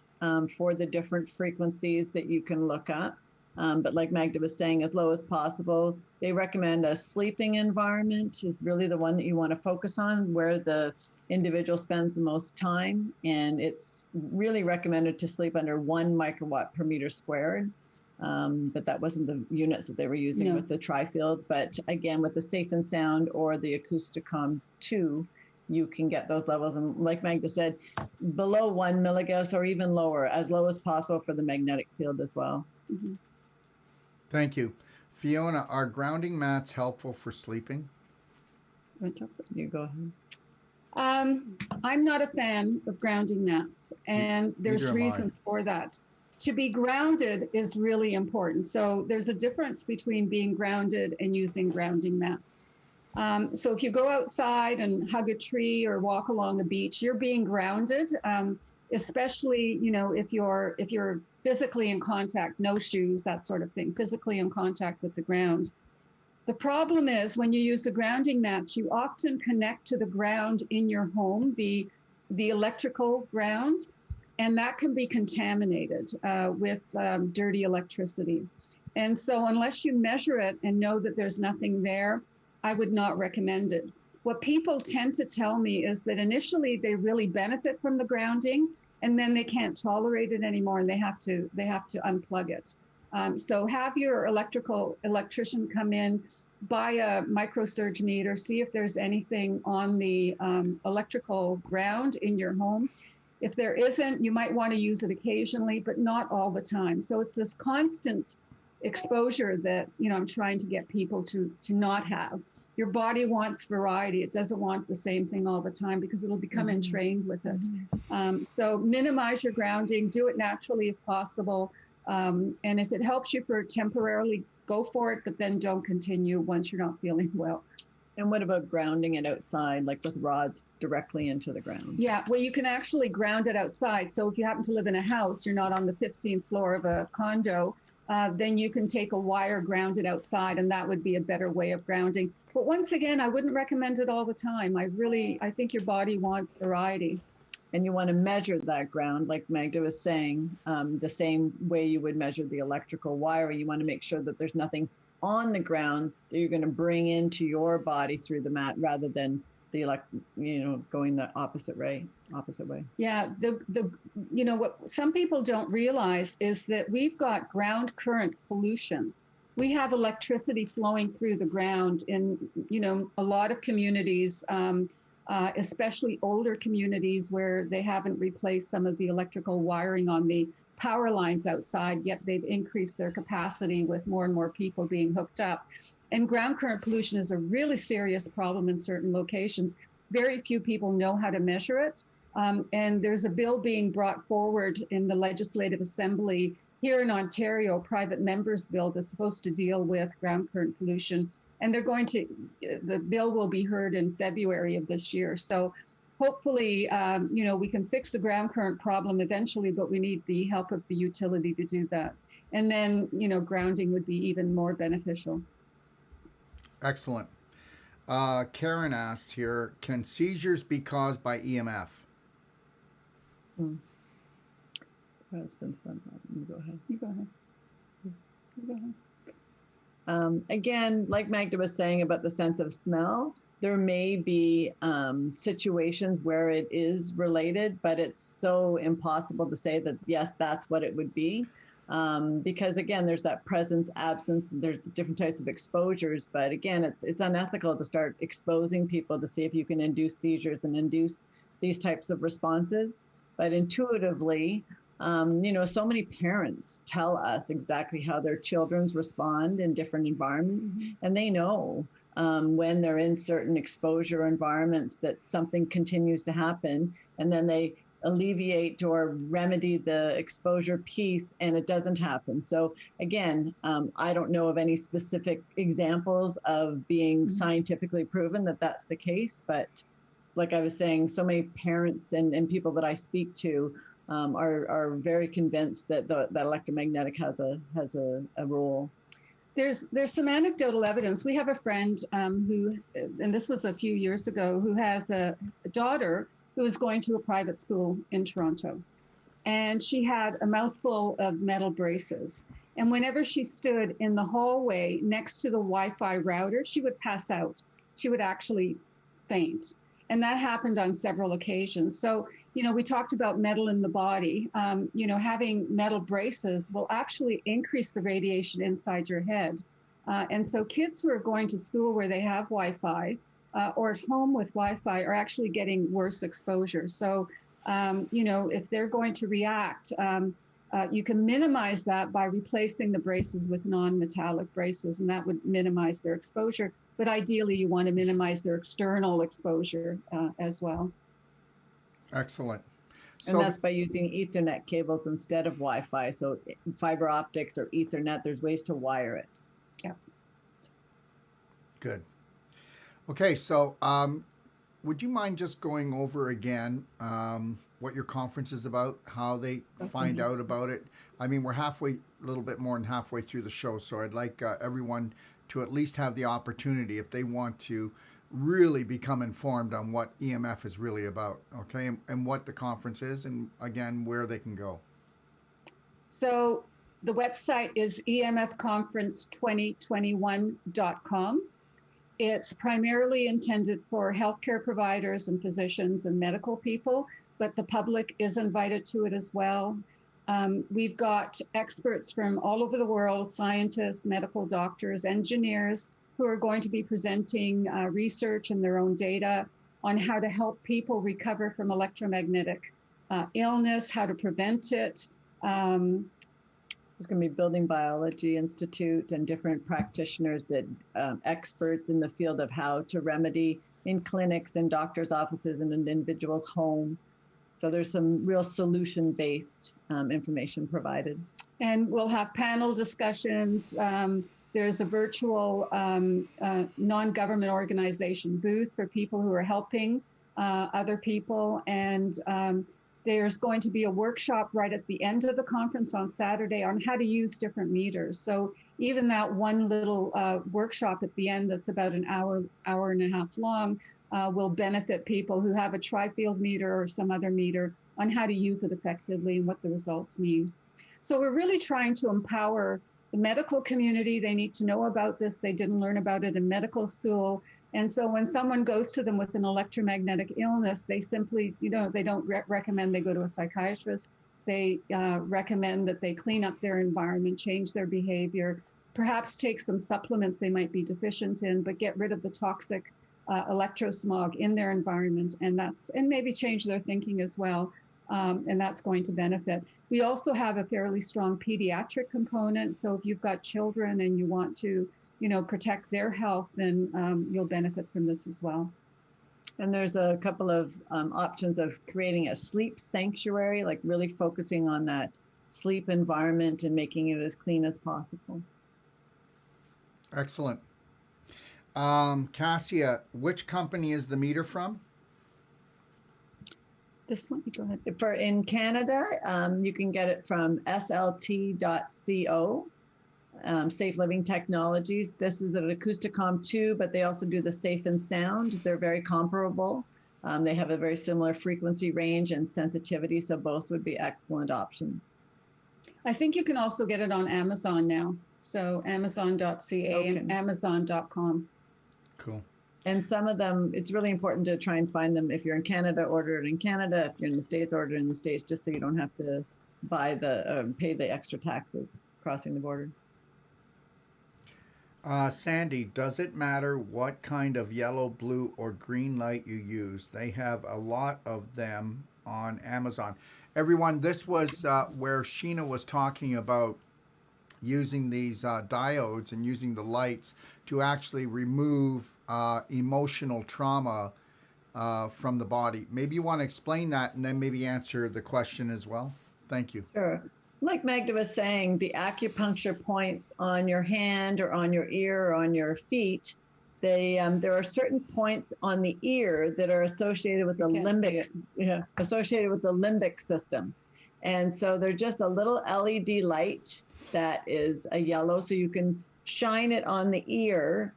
for the different frequencies that you can look up. But like Magda was saying, as low as possible. They recommend a sleeping environment is really the one that you want to focus on, where the individual spends the most time. And it's really recommended to sleep under 1 microwatt per meter squared. But that wasn't the units that they were using with the tri-field. But again, with the Safe and Sound or the Acousticom 2, you can get those levels. And like Magda said, below 1 milligauss or even lower, as low as possible for the magnetic field as well. Mm-hmm. Thank you. Fiona, are grounding mats helpful for sleeping? You go ahead. I'm not a fan of grounding mats, and there's reasons for that. To be grounded is really important. So there's a difference between being grounded and using grounding mats. So if you go outside and hug a tree or walk along the beach, you're being grounded, especially, if you're physically in contact, no shoes, that sort of thing, physically in contact with the ground. The problem is when you use the grounding mats, you often connect to the ground in your home, the electrical ground, and that can be contaminated with dirty electricity. And so unless you measure it and know that there's nothing there, I would not recommend it. What people tend to tell me is that initially they really benefit from the grounding, and then they can't tolerate it anymore, and they have to unplug it. So have your electrician come in, buy a microsurge meter, see if there's anything on the electrical ground in your home. If there isn't, you might want to use it occasionally, but not all the time. So it's this constant exposure that I'm trying to get people to not have. Your body wants variety. It doesn't want the same thing all the time because it'll become entrained with it. So minimize your grounding, do it naturally if possible. And if it helps you for temporarily, go for it, but then don't continue once you're not feeling well. And what about grounding it outside, like with rods directly into the ground? Yeah, well, you can actually ground it outside. So if you happen to live in a house, you're not on the 15th floor of a condo, then you can take a wire, ground it outside, and that would be a better way of grounding. But once again, I wouldn't recommend it all the time. I think your body wants variety. And you want to measure that ground, like Magda was saying, the same way you would measure the electrical wire. You want to make sure that there's nothing on the ground that you're going to bring into your body through the mat, rather than going the opposite way. Yeah, what some people don't realize is that we've got ground current pollution. We have electricity flowing through the ground in, a lot of communities, especially older communities where they haven't replaced some of the electrical wiring on the power lines outside, yet they've increased their capacity with more and more people being hooked up. And ground current pollution is a really serious problem in certain locations. Very few people know how to measure it. And there's a bill being brought forward in the Legislative Assembly here in Ontario, a private member's bill that's supposed to deal with ground current pollution. And the bill will be heard in February of this year. So hopefully, we can fix the ground current problem eventually, but we need the help of the utility to do that. And then, grounding would be even more beneficial. Excellent. Karen asks here, can seizures be caused by EMF? You go ahead. You go ahead. Again, like Magda was saying about the sense of smell, there may be situations where it is related, but it's so impossible to say that, yes, that's what it would be. because again, there's that presence, absence, and there's different types of exposures. But again, it's unethical to start exposing people to see if you can induce seizures and induce these types of responses. But intuitively, so many parents tell us exactly how their children's respond in different environments, and they know when they're in certain exposure environments that something continues to happen, and then they alleviate or remedy the exposure piece and it doesn't happen. So again, I don't know of any specific examples of being scientifically proven that that's the case, but like I was saying, so many parents and people that I speak to are very convinced that that electromagnetic has a role. There's some anecdotal evidence. We have a friend who, and this was a few years ago, who has a daughter who was going to a private school in Toronto. And she had a mouthful of metal braces. And whenever she stood in the hallway next to the Wi-Fi router, she would pass out. She would actually faint. And that happened on several occasions. So, we talked about metal in the body. Having metal braces will actually increase the radiation inside your head. And so kids who are going to school where they have Wi-Fi or at home with Wi-Fi are actually getting worse exposure. So, if they're going to react, you can minimize that by replacing the braces with non-metallic braces, and that would minimize their exposure. But ideally, you want to minimize their external exposure as well. Excellent. And that's by using Ethernet cables instead of Wi-Fi. So fiber optics or Ethernet, there's ways to wire it. Yeah. Good. Okay, so would you mind just going over again what your conference is about, how they find out about it? I mean, we're a little bit more than halfway through the show, so I'd like everyone to at least have the opportunity, if they want to really become informed on what EMF is really about, okay, and what the conference is, and again, where they can go. So the website is emfconference2021.com. It's primarily intended for healthcare providers and physicians and medical people, but the public is invited to it as well. We've got experts from all over the world, scientists, medical doctors, engineers, who are going to be presenting research and their own data on how to help people recover from electromagnetic illness, how to prevent it. There's going to be Building Biology Institute and different practitioners that experts in the field of how to remedy in clinics and doctors' offices and in individuals' home. So there's some real solution-based information provided. And we'll have panel discussions. There's a virtual non-government organization booth for people who are helping other people. And there's going to be a workshop right at the end of the conference on Saturday on how to use different meters. So even that one little workshop at the end that's about an hour and a half long will benefit people who have a tri-field meter or some other meter on how to use it effectively and what the results mean. So we're really trying to empower the medical community. They need to know about this. They didn't learn about it in medical school. And so when someone goes to them with an electromagnetic illness, they simply, they don't recommend they go to a psychiatrist. They recommend that they clean up their environment, change their behavior, perhaps take some supplements they might be deficient in, but get rid of the toxic electrosmog in their environment. And maybe change their thinking as well. And that's going to benefit. We also have a fairly strong pediatric component. So if you've got children and you want to, protect their health, then you'll benefit from this as well. And there's a couple of options of creating a sleep sanctuary, like really focusing on that sleep environment and making it as clean as possible. Excellent. Cassia, which company is the meter from? This one, go ahead. In Canada, you can get it from slt.co, Safe Living Technologies. This is an Acousticom 2, but they also do the Safe and Sound. They're very comparable. They have a very similar frequency range and sensitivity, so both would be excellent options. I think you can also get it on Amazon now. So amazon.ca and amazon.com. Cool. And some of them, it's really important to try and find them. If you're in Canada, order it in Canada. If you're in the States, order it in the States, just so you don't have to buy pay the extra taxes crossing the border. Sandy, does it matter what kind of yellow, blue, or green light you use? They have a lot of them on Amazon. Everyone, this was where Sheena was talking about using these diodes and using the lights to actually remove emotional trauma from the body. Maybe you want to explain that and then maybe answer the question as well. Thank you. Sure. Like Magda was saying, the acupuncture points on your hand or on your ear or on your feet, there are certain points on the ear that are associated with the limbic system. And so they're just a little LED light that is a yellow, so you can shine it on the ear.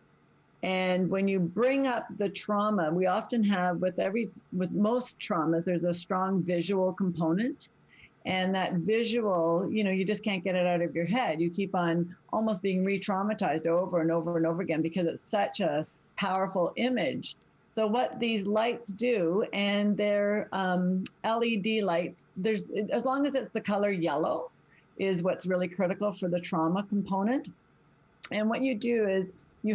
And when you bring up the trauma, we often have with most traumas, there's a strong visual component. And that visual, you just can't get it out of your head. You keep on almost being re-traumatized over and over and over again because it's such a powerful image. So what these lights do, and they're LED lights, as long as it's the color yellow, is what's really critical for the trauma component. And what you do is you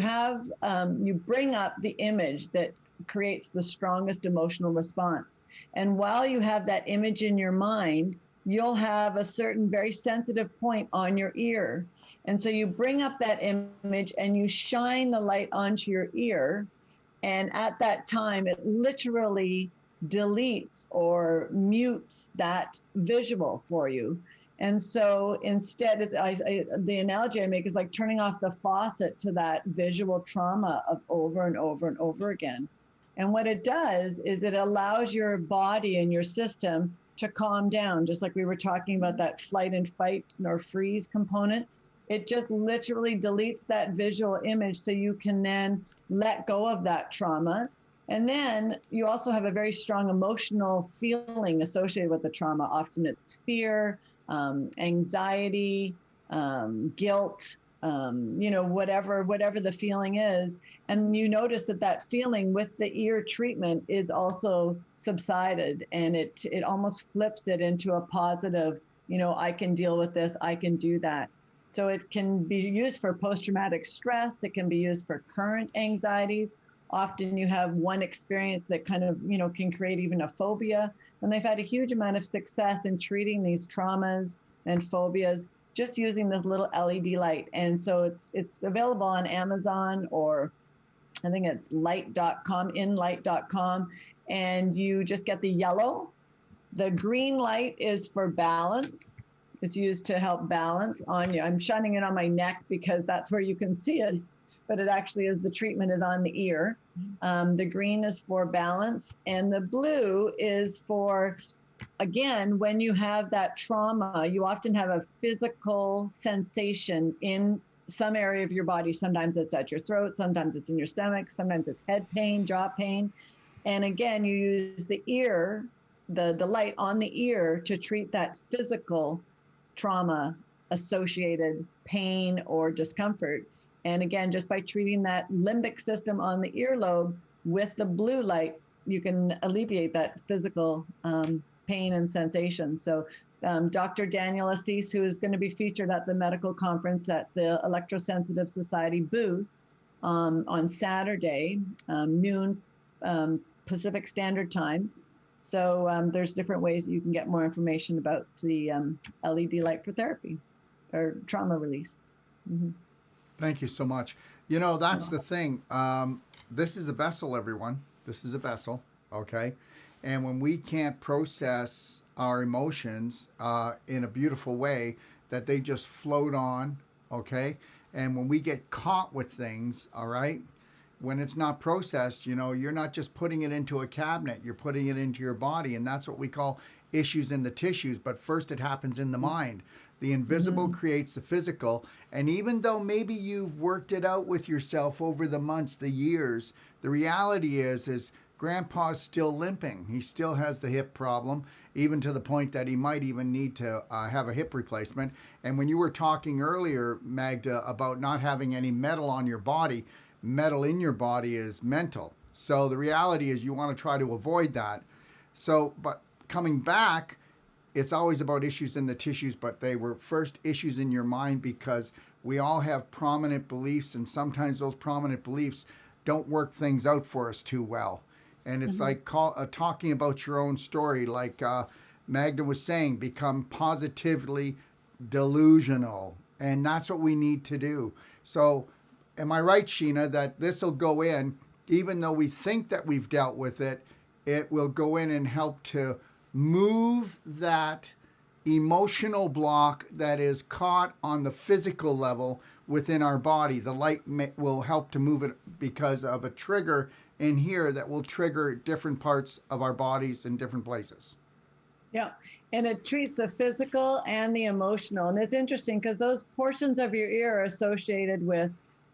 bring up the image that creates the strongest emotional response. And while you have that image in your mind, you'll have a certain very sensitive point on your ear. And so you bring up that image and you shine the light onto your ear. And at that time, it literally deletes or mutes that visual for you. And so instead, the analogy I make is like turning off the faucet to that visual trauma of over and over and over again. And what it does is it allows your body and your system to calm down, just like we were talking about that flight and fight or freeze component. It just literally deletes that visual image so you can then let go of that trauma. And then you also have a very strong emotional feeling associated with the trauma. Often it's fear, anxiety, guilt, whatever the feeling is. And you notice that feeling with the ear treatment is also subsided, and it almost flips it into a positive, I can deal with this, I can do that. So it can be used for post-traumatic stress. It can be used for current anxieties. Often you have one experience that kind of, can create even a phobia. And they've had a huge amount of success in treating these traumas and phobias just using this little LED light. And so it's available on Amazon, or I think it's light.com, and you just get the yellow. The green light is for balance. It's used to help balance on you. I'm shining it on my neck because that's where you can see it, but it actually is, the treatment is on the ear. The green is for balance, and the blue is for, again, when you have that trauma, you often have a physical sensation in some area of your body. Sometimes it's at your throat, sometimes it's in your stomach, sometimes it's head pain, jaw pain. And again, you use the ear, the light on the ear to treat that physical trauma associated pain or discomfort. And again, just by treating that limbic system on the earlobe with the blue light, you can alleviate that physical pain and sensation. So Dr. Daniel Assis, who is going to be featured at the medical conference at the Electrosensitive Society booth on Saturday, noon Pacific Standard Time. So there's different ways that you can get more information about the LED light for therapy or trauma release. Mm-hmm. Thank you so much. That's the thing. This is a vessel, everyone. This is a vessel, okay? And when we can't process our emotions in a beautiful way, that they just float on, okay? And when we get caught with things, all right, when it's not processed, you're not just putting it into a cabinet, you're putting it into your body. And that's what we call issues in the tissues. But first it happens in the mind. The invisible creates the physical. And even though maybe you've worked it out with yourself over the months, the years, the reality is Grandpa's still limping. He still has the hip problem, even to the point that he might even need to have a hip replacement. And when you were talking earlier, Magda, about not having any metal on your body, metal in your body is mental. So the reality is you want to try to avoid that. So, but coming back, it's always about issues in the tissues, but they were first issues in your mind because we all have prominent beliefs, and sometimes those prominent beliefs don't work things out for us too well. And it's like talking about your own story, like Magda was saying, become positively delusional. And that's what we need to do. So, am I right, Sheena, that this will go in, even though we think that we've dealt with it, it will go in and help to move that emotional block that is caught on the physical level within our body. The light will help to move it because of a trigger in here that will trigger different parts of our bodies in different places. Yeah. And it treats the physical and the emotional. And it's interesting because those portions of your ear are associated with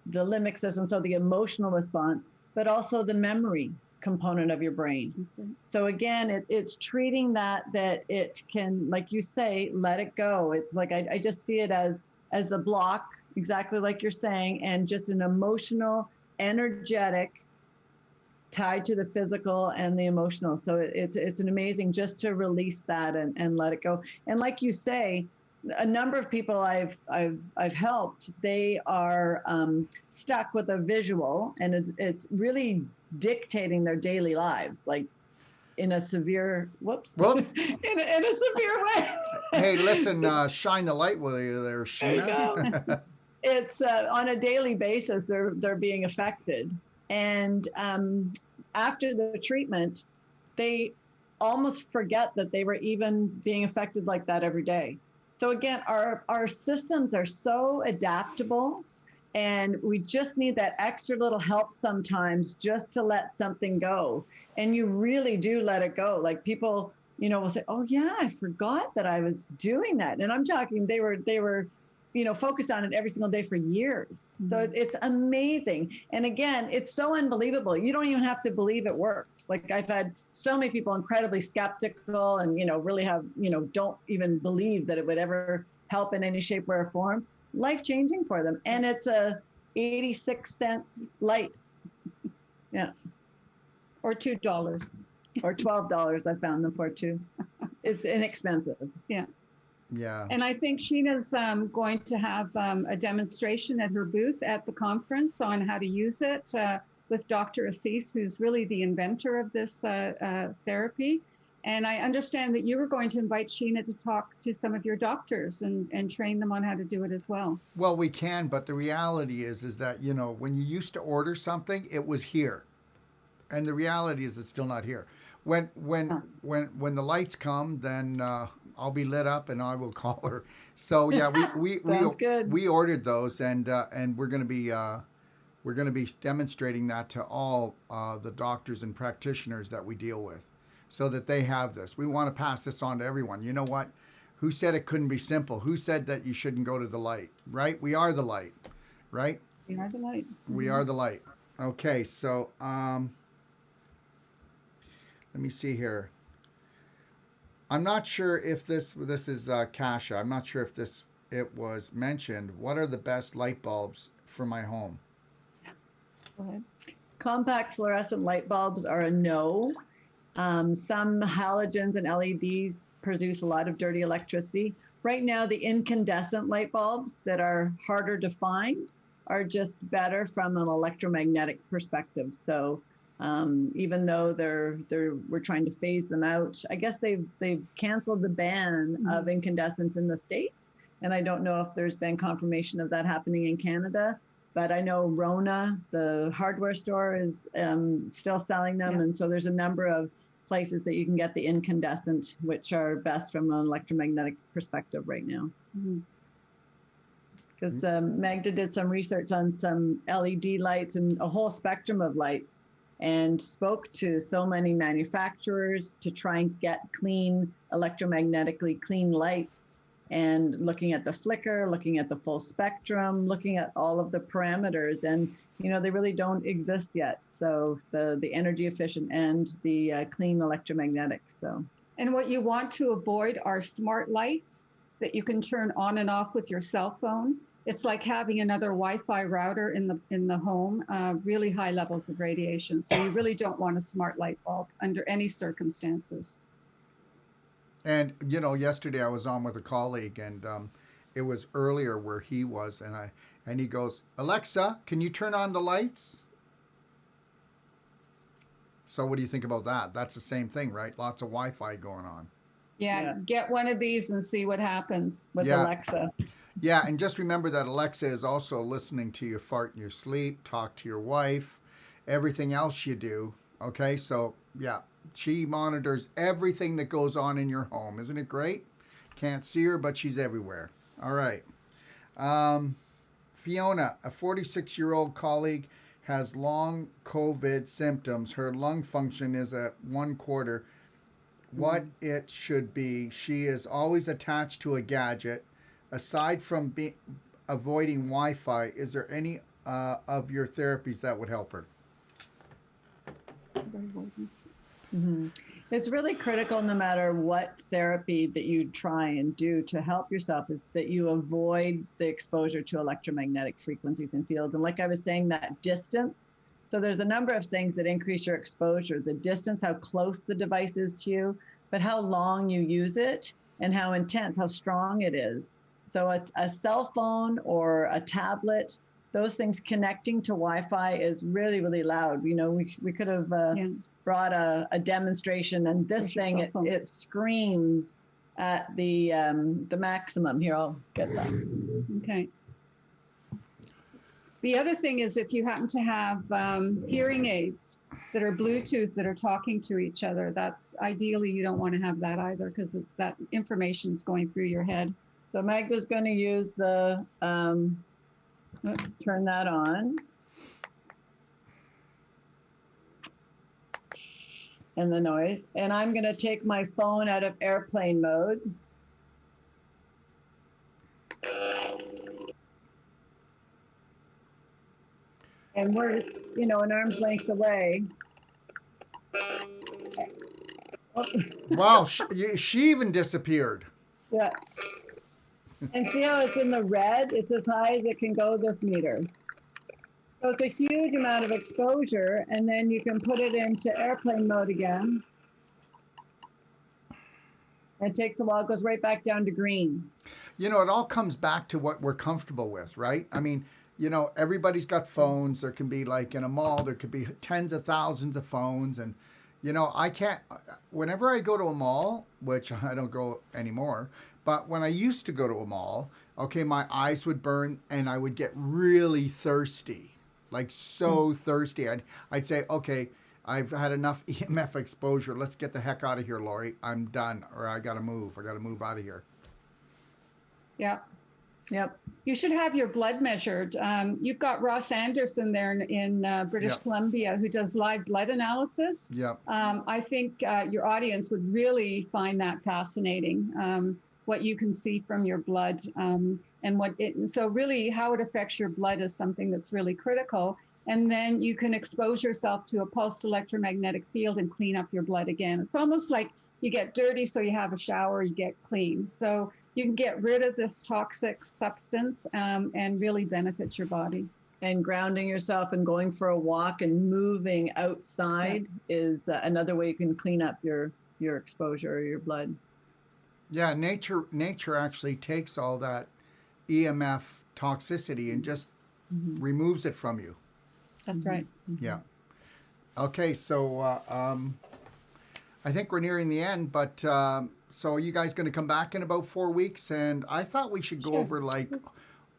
the limbic system, so the emotional response, but also the memory component of your brain. So again, it's treating that it can, like you say, let it go. It's like, I just see it as a block, exactly like you're saying, and just an emotional, energetic, tied to the physical and the emotional. So it's an amazing just to release that and let it go. And like you say, a number of people I've helped, they are stuck with a visual, and it's really dictating their daily lives, like in a severe in a severe way. Hey, listen, shine the light with you there, Sheena. It's on a daily basis they're being affected, and after the treatment, they almost forget that they were even being affected like that every day. So again, our systems are so adaptable, and we just need that extra little help sometimes just to let something go. And you really do let it go. Like people, will say, "Oh yeah, I forgot that I was doing that." And I'm talking, they were, focused on it every single day for years. Mm-hmm. So it's amazing. And again, it's so unbelievable. You don't even have to believe it works. Like I've had so many people incredibly skeptical and, really have, don't even believe that it would ever help in any shape, way, or form. Life-changing for them. And it's a 86-cent light. Yeah. Or $2. Or $12 I found them for too. It's inexpensive. Yeah. Yeah. And I think Sheena's going to have a demonstration at her booth at the conference on how to use it with Dr. Assis, who's really the inventor of this therapy. And I understand that you were going to invite Sheena to talk to some of your doctors and train them on how to do it as well. Well, we can, but the reality is that, when you used to order something, it was here. And the reality is it's still not here. When the lights come, then I'll be lit up and I will call her. So yeah, we ordered those, and we're going to be demonstrating that to all the doctors and practitioners that we deal with, so that they have this. We want to pass this on to everyone. You know what? Who said it couldn't be simple? Who said that you shouldn't go to the light? Right? We are the light. Right? We are the light. We are the light. Okay, so let me see here. I'm not sure if this is Kasha. I'm not sure if it was mentioned. What are the best light bulbs for my home? Go ahead. Compact fluorescent light bulbs are a no. Some halogens and LEDs produce a lot of dirty electricity. Right now, the incandescent light bulbs that are harder to find are just better from an electromagnetic perspective. So even though we're trying to phase them out, I guess they've canceled the ban of incandescents in the States, and I don't know if there's been confirmation of that happening in Canada. But I know Rona, the hardware store, is still selling them, and so there's a number of places that you can get the incandescent, which are best from an electromagnetic perspective right now. Because Magda did some research on some LED lights and a whole spectrum of lights, and spoke to so many manufacturers to try and get clean, electromagnetically clean lights, and looking at the flicker, looking at the full spectrum, looking at all of the parameters, and they really don't exist yet. So the energy efficient and the clean electromagnetics. So, and what you want to avoid are smart lights that you can turn on and off with your cell phone. It's like having another Wi-Fi router in the home, really high levels of radiation. So you really don't want a smart light bulb under any circumstances. And yesterday I was on with a colleague, and it was earlier where he was, and he goes, Alexa, can you turn on the lights? So what do you think about that? That's the same thing, right? Lots of Wi-Fi going on. Yeah, get one of these and see what happens with Alexa. Yeah, and just remember that Alexa is also listening to you fart in your sleep, talk to your wife, everything else you do. Okay, so yeah, she monitors everything that goes on in your home. Isn't it great? Can't see her, but she's everywhere. All right. Fiona, a 46-year-old colleague, has long COVID symptoms. Her lung function is at 1/4 what it should be. She is always attached to a gadget. Aside from avoiding Wi-Fi, is there any of your therapies that would help her? Mm-hmm. It's really critical, no matter what therapy that you try and do to help yourself, is that you avoid the exposure to electromagnetic frequencies and fields. And like I was saying, that distance. So there's a number of things that increase your exposure: the distance, how close the device is to you, but how long you use it and how intense, how strong it is. So a cell phone or a tablet, those things connecting to Wi-Fi is really, really loud. We could have brought a demonstration, and this thing, it screams at the maximum. Here, I'll get that. Okay. The other thing is, if you happen to have hearing aids that are Bluetooth that are talking to each other, that's ideally, you don't want to have that either, because that information is going through your head. So Magda's going to use the, let's turn that on. And the noise. And I'm going to take my phone out of airplane mode. And we're, an arm's length away. Wow, she even disappeared. Yeah. And see how it's in the red? It's as high as it can go, this meter. So it's a huge amount of exposure, and then you can put it into airplane mode again. It takes a while, it goes right back down to green. It all comes back to what we're comfortable with, right? I mean, everybody's got phones. There can be, like in a mall, there could be tens of thousands of phones. And, I can't, whenever I go to a mall, which I don't go anymore, but when I used to go to a mall, okay, my eyes would burn and I would get really thirsty, like so thirsty. I'd say, okay, I've had enough EMF exposure. Let's get the heck out of here, Lori. I'm done, or I got to move. I got to move out of here. Yeah. Yep. You should have your blood measured. You've got Ross Anderson there in British Columbia, who does live blood analysis. Yeah. I think your audience would really find that fascinating, what you can see from your blood, so really how it affects your blood is something that's really critical. And then you can expose yourself to a pulsed electromagnetic field and clean up your blood again. It's almost like you get dirty, so you have a shower, you get clean. So you can get rid of this toxic substance and really benefit your body. And grounding yourself and going for a walk and moving outside is another way you can clean up your exposure or your blood. Yeah, nature actually takes all that EMF toxicity and just removes it from you. That's right. Yeah. Okay, so I think we're nearing the end, but so are you guys going to come back in about 4 weeks? And I thought we should go over like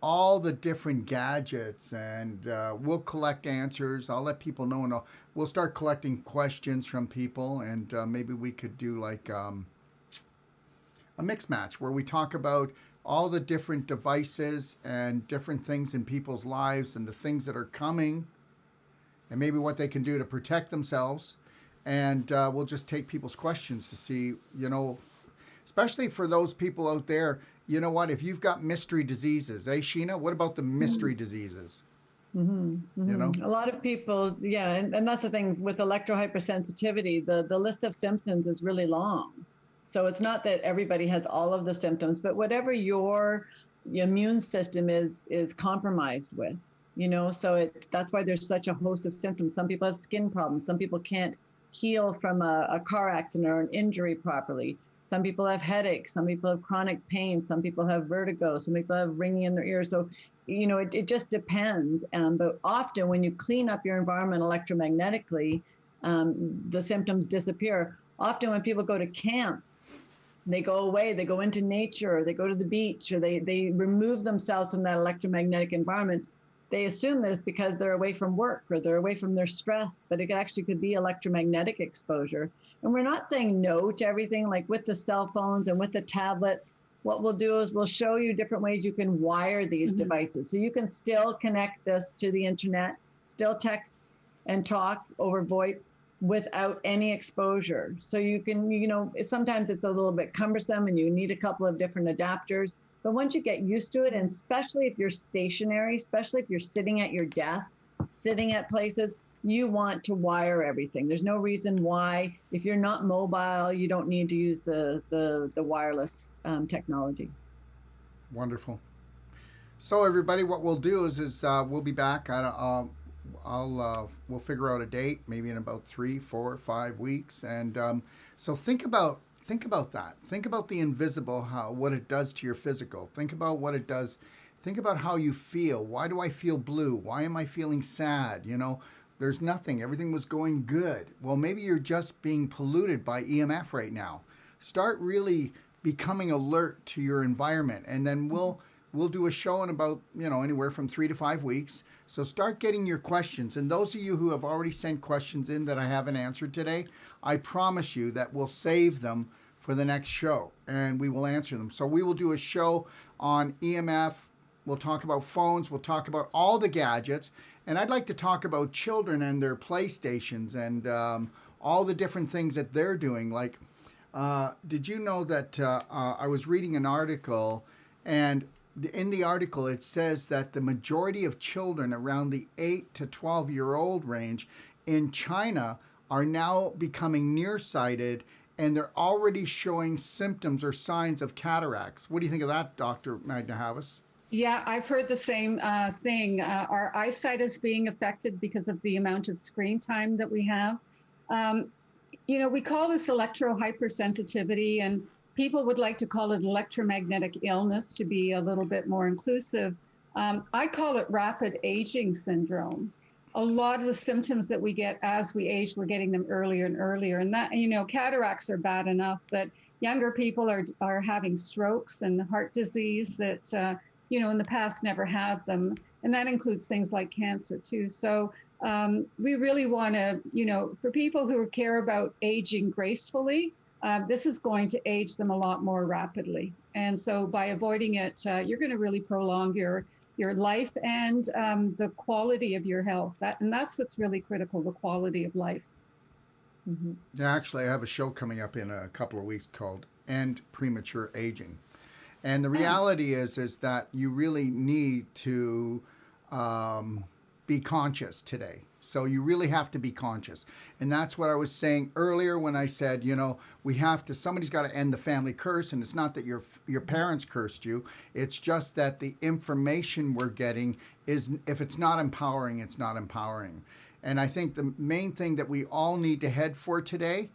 all the different gadgets, and we'll collect answers. I'll let people know, and we'll start collecting questions from people, and maybe we could do like a mix match where we talk about all the different devices and different things in people's lives and the things that are coming, and maybe what they can do to protect themselves. And we'll just take people's questions to see, especially for those people out there, if you've got mystery diseases, Sheena, what about the mystery diseases? A lot of people, and that's the thing with electrohypersensitivity, the list of symptoms is really long. So it's not that everybody has all of the symptoms, but whatever your immune system is compromised with, so that's why there's such a host of symptoms. Some people have skin problems. Some people can't heal from a car accident or an injury properly. Some people have headaches. Some people have chronic pain. Some people have vertigo. Some people have ringing in their ears. So, it just depends. But often when you clean up your environment electromagnetically, the symptoms disappear. Often when people go to camp, they go away, they go into nature, or they go to the beach, or they remove themselves from that electromagnetic environment. They assume that it's because they're away from work or they're away from their stress, but it actually could be electromagnetic exposure. And we're not saying no to everything, like with the cell phones and with the tablets. What we'll do is we'll show you different ways you can wire these devices. So you can still connect this to the internet, still text and talk over VoIP without any exposure. So you can, sometimes it's a little bit cumbersome and you need a couple of different adapters. But once you get used to it, and especially if you're stationary, especially if you're sitting at your desk, sitting at places, you want to wire everything. There's no reason why, if you're not mobile, you don't need to use the wireless technology. Wonderful. So everybody, what we'll do is we'll be back. We'll figure out a date, maybe in about 3, 4, 5 weeks, and so think about that. Think about the invisible, what it does to your physical. Think about what it does. Think about how you feel. Why do I feel blue? Why am I feeling sad? There's nothing. Everything was going good. Well, maybe you're just being polluted by EMF right now. Start really becoming alert to your environment, and then we'll do a show in about, anywhere from 3 to 5 weeks. So start getting your questions. And those of you who have already sent questions in that I haven't answered today, I promise you that we'll save them for the next show and we will answer them. So we will do a show on EMF. We'll talk about phones. We'll talk about all the gadgets. And I'd like to talk about children and their PlayStations and all the different things that they're doing. Like, did you know that I was reading an article, and in the article it says that the majority of children around the 8 to 12-year-old range in China are now becoming nearsighted, and they're already showing symptoms or signs of cataracts. What do you think of that, Dr. Magda Havas? Yeah, I've heard the same thing. Our eyesight is being affected because of the amount of screen time that we have. We call this electro-hypersensitivity, and people would like to call it electromagnetic illness to be a little bit more inclusive. I call it rapid aging syndrome. A lot of the symptoms that we get as we age, we're getting them earlier and earlier. And that, cataracts are bad enough, but younger people are having strokes and heart disease that, in the past never had them. And that includes things like cancer too. So we really want to, for people who care about aging gracefully, this is going to age them a lot more rapidly. And so by avoiding it, you're going to really prolong your life and the quality of your health. That's what's really critical, the quality of life. Mm-hmm. Yeah, actually, I have a show coming up in a couple of weeks called End Premature Aging. And the reality is that you really need to be conscious today. So you really have to be conscious. And that's what I was saying earlier when I said, somebody's got to end the family curse. And it's not that your parents cursed you. It's just that the information we're getting is, if it's not empowering, it's not empowering. And I think the main thing that we all need to head for today,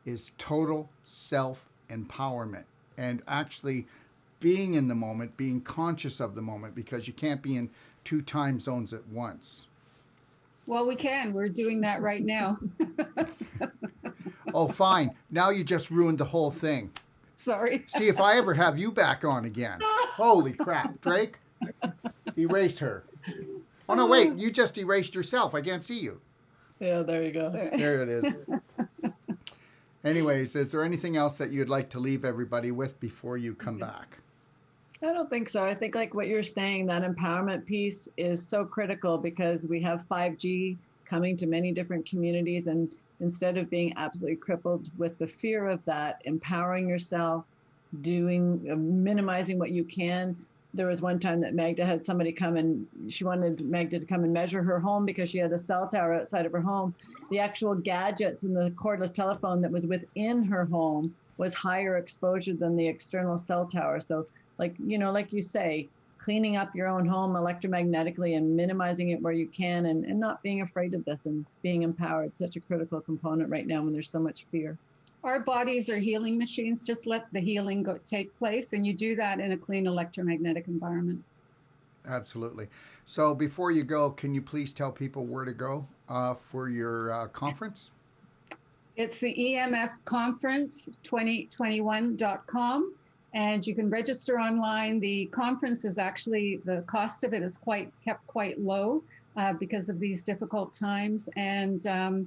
is total self-empowerment. And actually being in the moment, being conscious of the moment, because you can't be in 2 time zones at once. Well, we can. We're doing that right now. Oh, fine. Now you just ruined the whole thing. Sorry. See, if I ever have you back on again. Holy crap. Drake, erase her. Oh, no, wait. You just erased yourself. I can't see you. Yeah, there you go. There it is. Anyways, is there anything else that you'd like to leave everybody with before you come back? I don't think so. I think like what you're saying, that empowerment piece is so critical because we have 5G coming to many different communities. And instead of being absolutely crippled with the fear of that, empowering yourself, minimizing what you can. There was one time that Magda had somebody come and she wanted Magda to come and measure her home because she had a cell tower outside of her home. The actual gadgets and the cordless telephone that was within her home was higher exposure than the external cell tower. So like you say, cleaning up your own home electromagnetically and minimizing it where you can and not being afraid of this and being empowered, such a critical component right now when there's so much fear. Our bodies are healing machines. Just let the healing take place, and you do that in a clean electromagnetic environment. Absolutely. So before you go, can you please tell people where to go for your conference? It's the EMF Conference 2021.com, and you can register online. The conference is actually, the cost of it is kept quite low because of these difficult times. And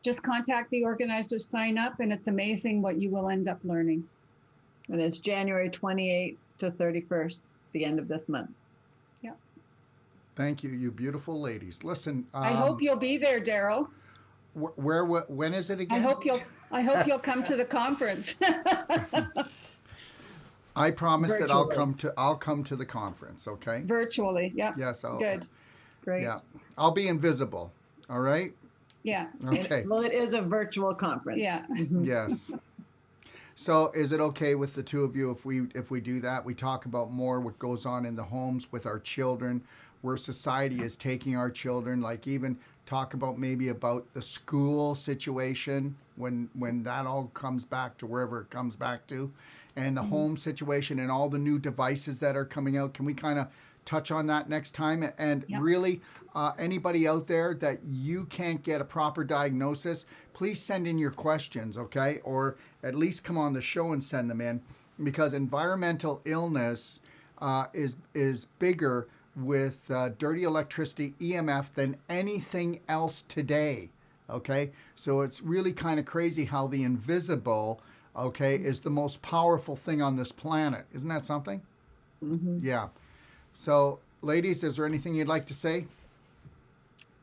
just contact the organizers, sign up, and it's amazing what you will end up learning. And it's January 28th to 31st, the end of this month. Yeah. Thank you, you beautiful ladies. Listen, I hope you'll be there, Darrell. When is it again? I hope you'll come to the conference. I promise Virtually. that I'll come to the conference, okay? Virtually, yeah. Yes, I'll. Good. Great. Yeah. I'll be invisible. All right? Yeah. Okay. Well, it is a virtual conference. Yeah. Yes. So is it okay with the two of you if we do that? We talk about more what goes on in the homes with our children, where society is taking our children, like even talk about maybe about the school situation when that all comes back to wherever it comes back to, and the home situation and all the new devices that are coming out. Can we kind of touch on that next time? And really, anybody out there that you can't get a proper diagnosis, please send in your questions, okay? Or at least come on the show and send them in, because environmental illness is bigger with dirty electricity, EMF, than anything else today, okay? So it's really kind of crazy how the invisible, okay, is the most powerful thing on this planet. Isn't that something? Mm-hmm. Yeah. So, ladies, is there anything you'd like to say?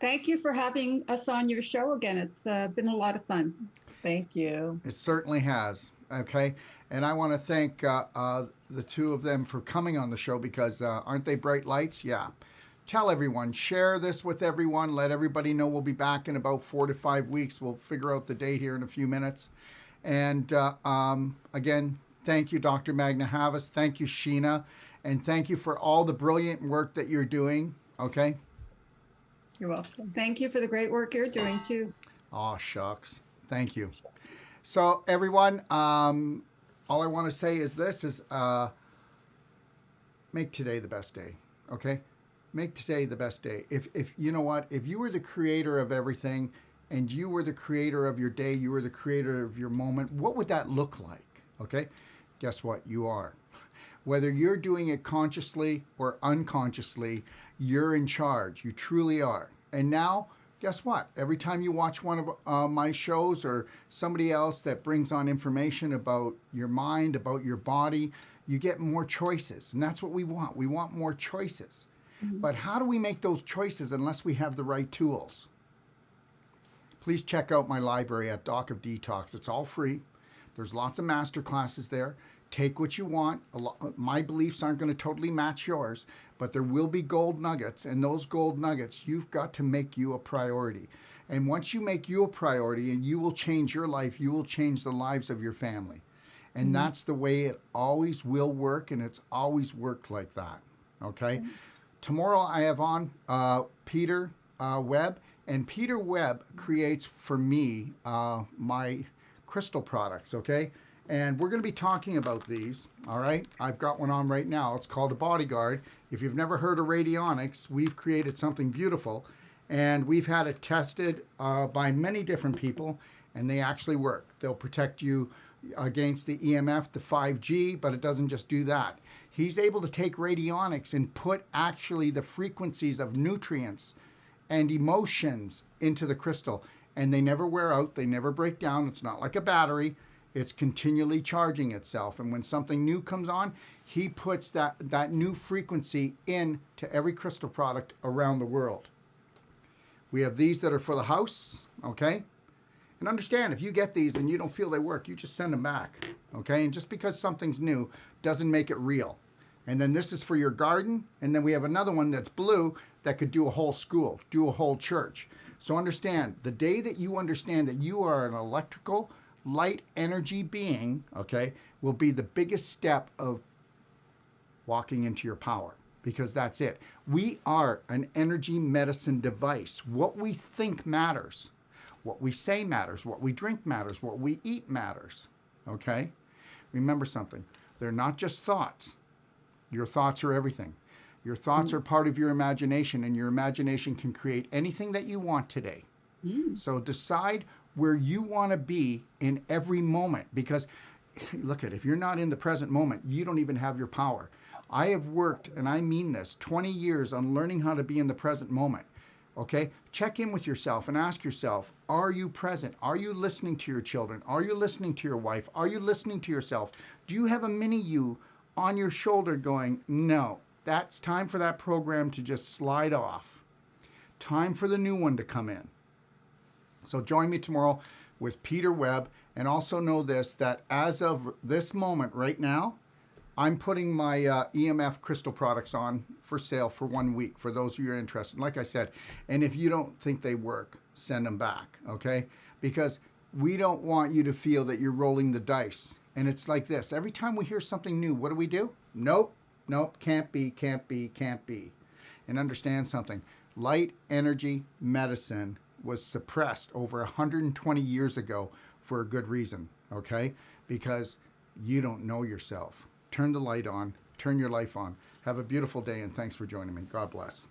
Thank you for having us on your show again. It's been a lot of fun. Thank you. It certainly has. Okay. And I want to thank the two of them for coming on the show, because aren't they bright lights? Yeah. Tell everyone, share this with everyone. Let everybody know we'll be back in about 4 to 5 weeks. We'll figure out the date here in a few minutes. And again, thank you, Dr. Magda Havas. Thank you, Sheena. And thank you for all the brilliant work that you're doing. Okay. You're welcome. Thank you for the great work you're doing too. Oh, shucks. Thank you. So everyone, all I want to say is this is make today the best day. Okay. Make today the best day. If you know what, if you were the creator of everything and you were the creator of your day, you were the creator of your moment, what would that look like? Okay. Guess what? You are. Whether you're doing it consciously or unconsciously, you're in charge. You truly are. And now, guess what? Every time you watch one of my shows or somebody else that brings on information about your mind, about your body, you get more choices. And that's what we want. We want more choices. Mm-hmm. But how do we make those choices unless we have the right tools? Please check out my library at Doc of Detox. It's all free. There's lots of master classes there. Take what you want. My beliefs aren't going to totally match yours, but there will be gold nuggets, and those gold nuggets, you've got to make you a priority. And once you make you a priority and you will change your life, you will change the lives of your family. And mm-hmm. that's the way it always will work, and it's always worked like that. Okay? Mm-hmm. Tomorrow I have on Peter Webb, and Peter Webb creates for me my crystal products, okay? And we're going to be talking about these, all right? I've got one on right now. It's called a Bodyguard. If you've never heard of radionics, we've created something beautiful. And we've had it tested by many different people, and they actually work. They'll protect you against the EMF, the 5G, but it doesn't just do that. He's able to take radionics and put actually the frequencies of nutrients and emotions into the crystal. And they never wear out. They never break down. It's not like a battery. It's continually charging itself. And when something new comes on, he puts that new frequency into every crystal product around the world. We have these that are for the house, okay? And understand, if you get these and you don't feel they work, you just send them back, okay? And just because something's new doesn't make it real. And then this is for your garden. And then we have another one that's blue that could do a whole school, do a whole church. So understand, the day that you understand that you are an electrical light energy being, okay, will be the biggest step of walking into your power, because that's it. We are an energy medicine device. What we think matters. What we say matters. What we drink matters. What we eat matters. Okay? Remember something. They're not just thoughts. Your thoughts are everything. Your thoughts are part of your imagination, and your imagination can create anything that you want today. So decide where you want to be in every moment, because look at, if you're not in the present moment, you don't even have your power. I have worked, and I mean this, 20 years on learning how to be in the present moment. Okay? Check in with yourself and ask yourself, are you present? Are you listening to your children? Are you listening to your wife? Are you listening to yourself? Do you have a mini you on your shoulder going, no, that's time for that program to just slide off. Time for the new one to come in. So join me tomorrow with Peter Webb, and also know this, that as of this moment right now, I'm putting my EMF crystal products on for sale for 1 week for those of you who are interested. Like I said, and if you don't think they work, send them back, okay? Because we don't want you to feel that you're rolling the dice. And it's like this. Every time we hear something new, what do? Nope, can't be. And understand something. Light energy medicine was suppressed over 120 years ago for a good reason, okay? Because you don't know yourself. Turn the light on. Turn your life on. Have a beautiful day, and thanks for joining me. God bless.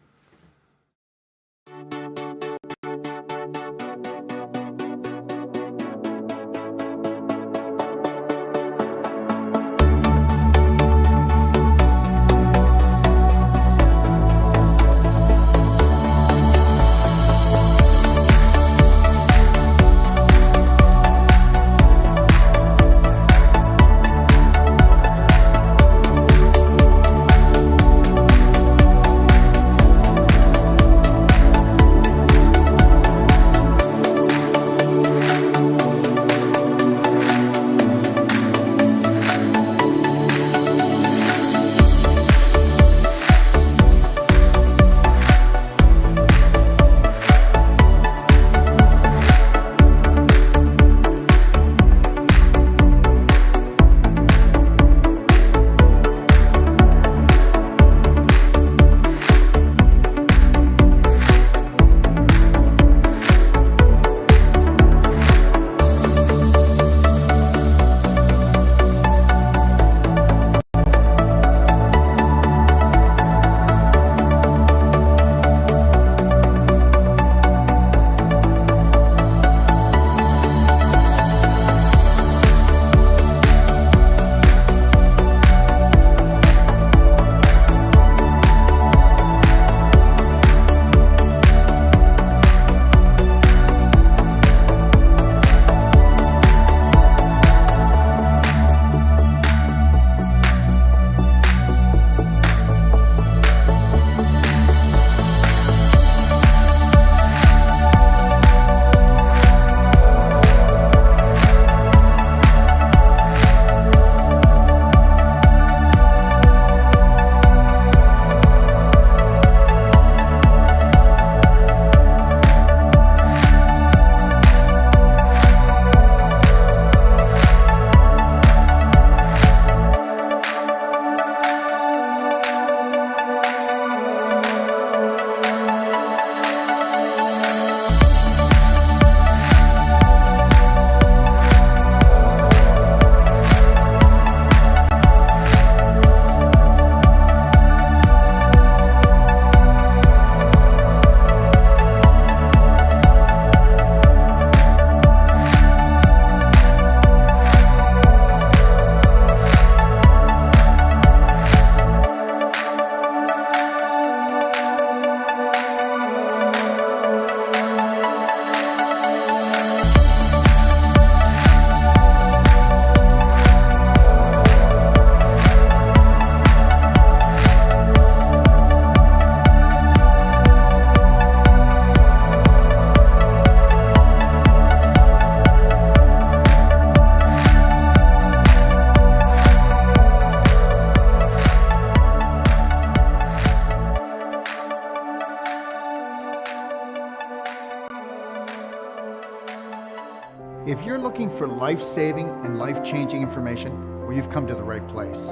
If you're looking for life-saving and life-changing information, well, you've come to the right place.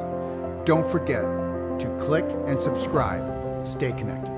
Don't forget to click and subscribe. Stay connected.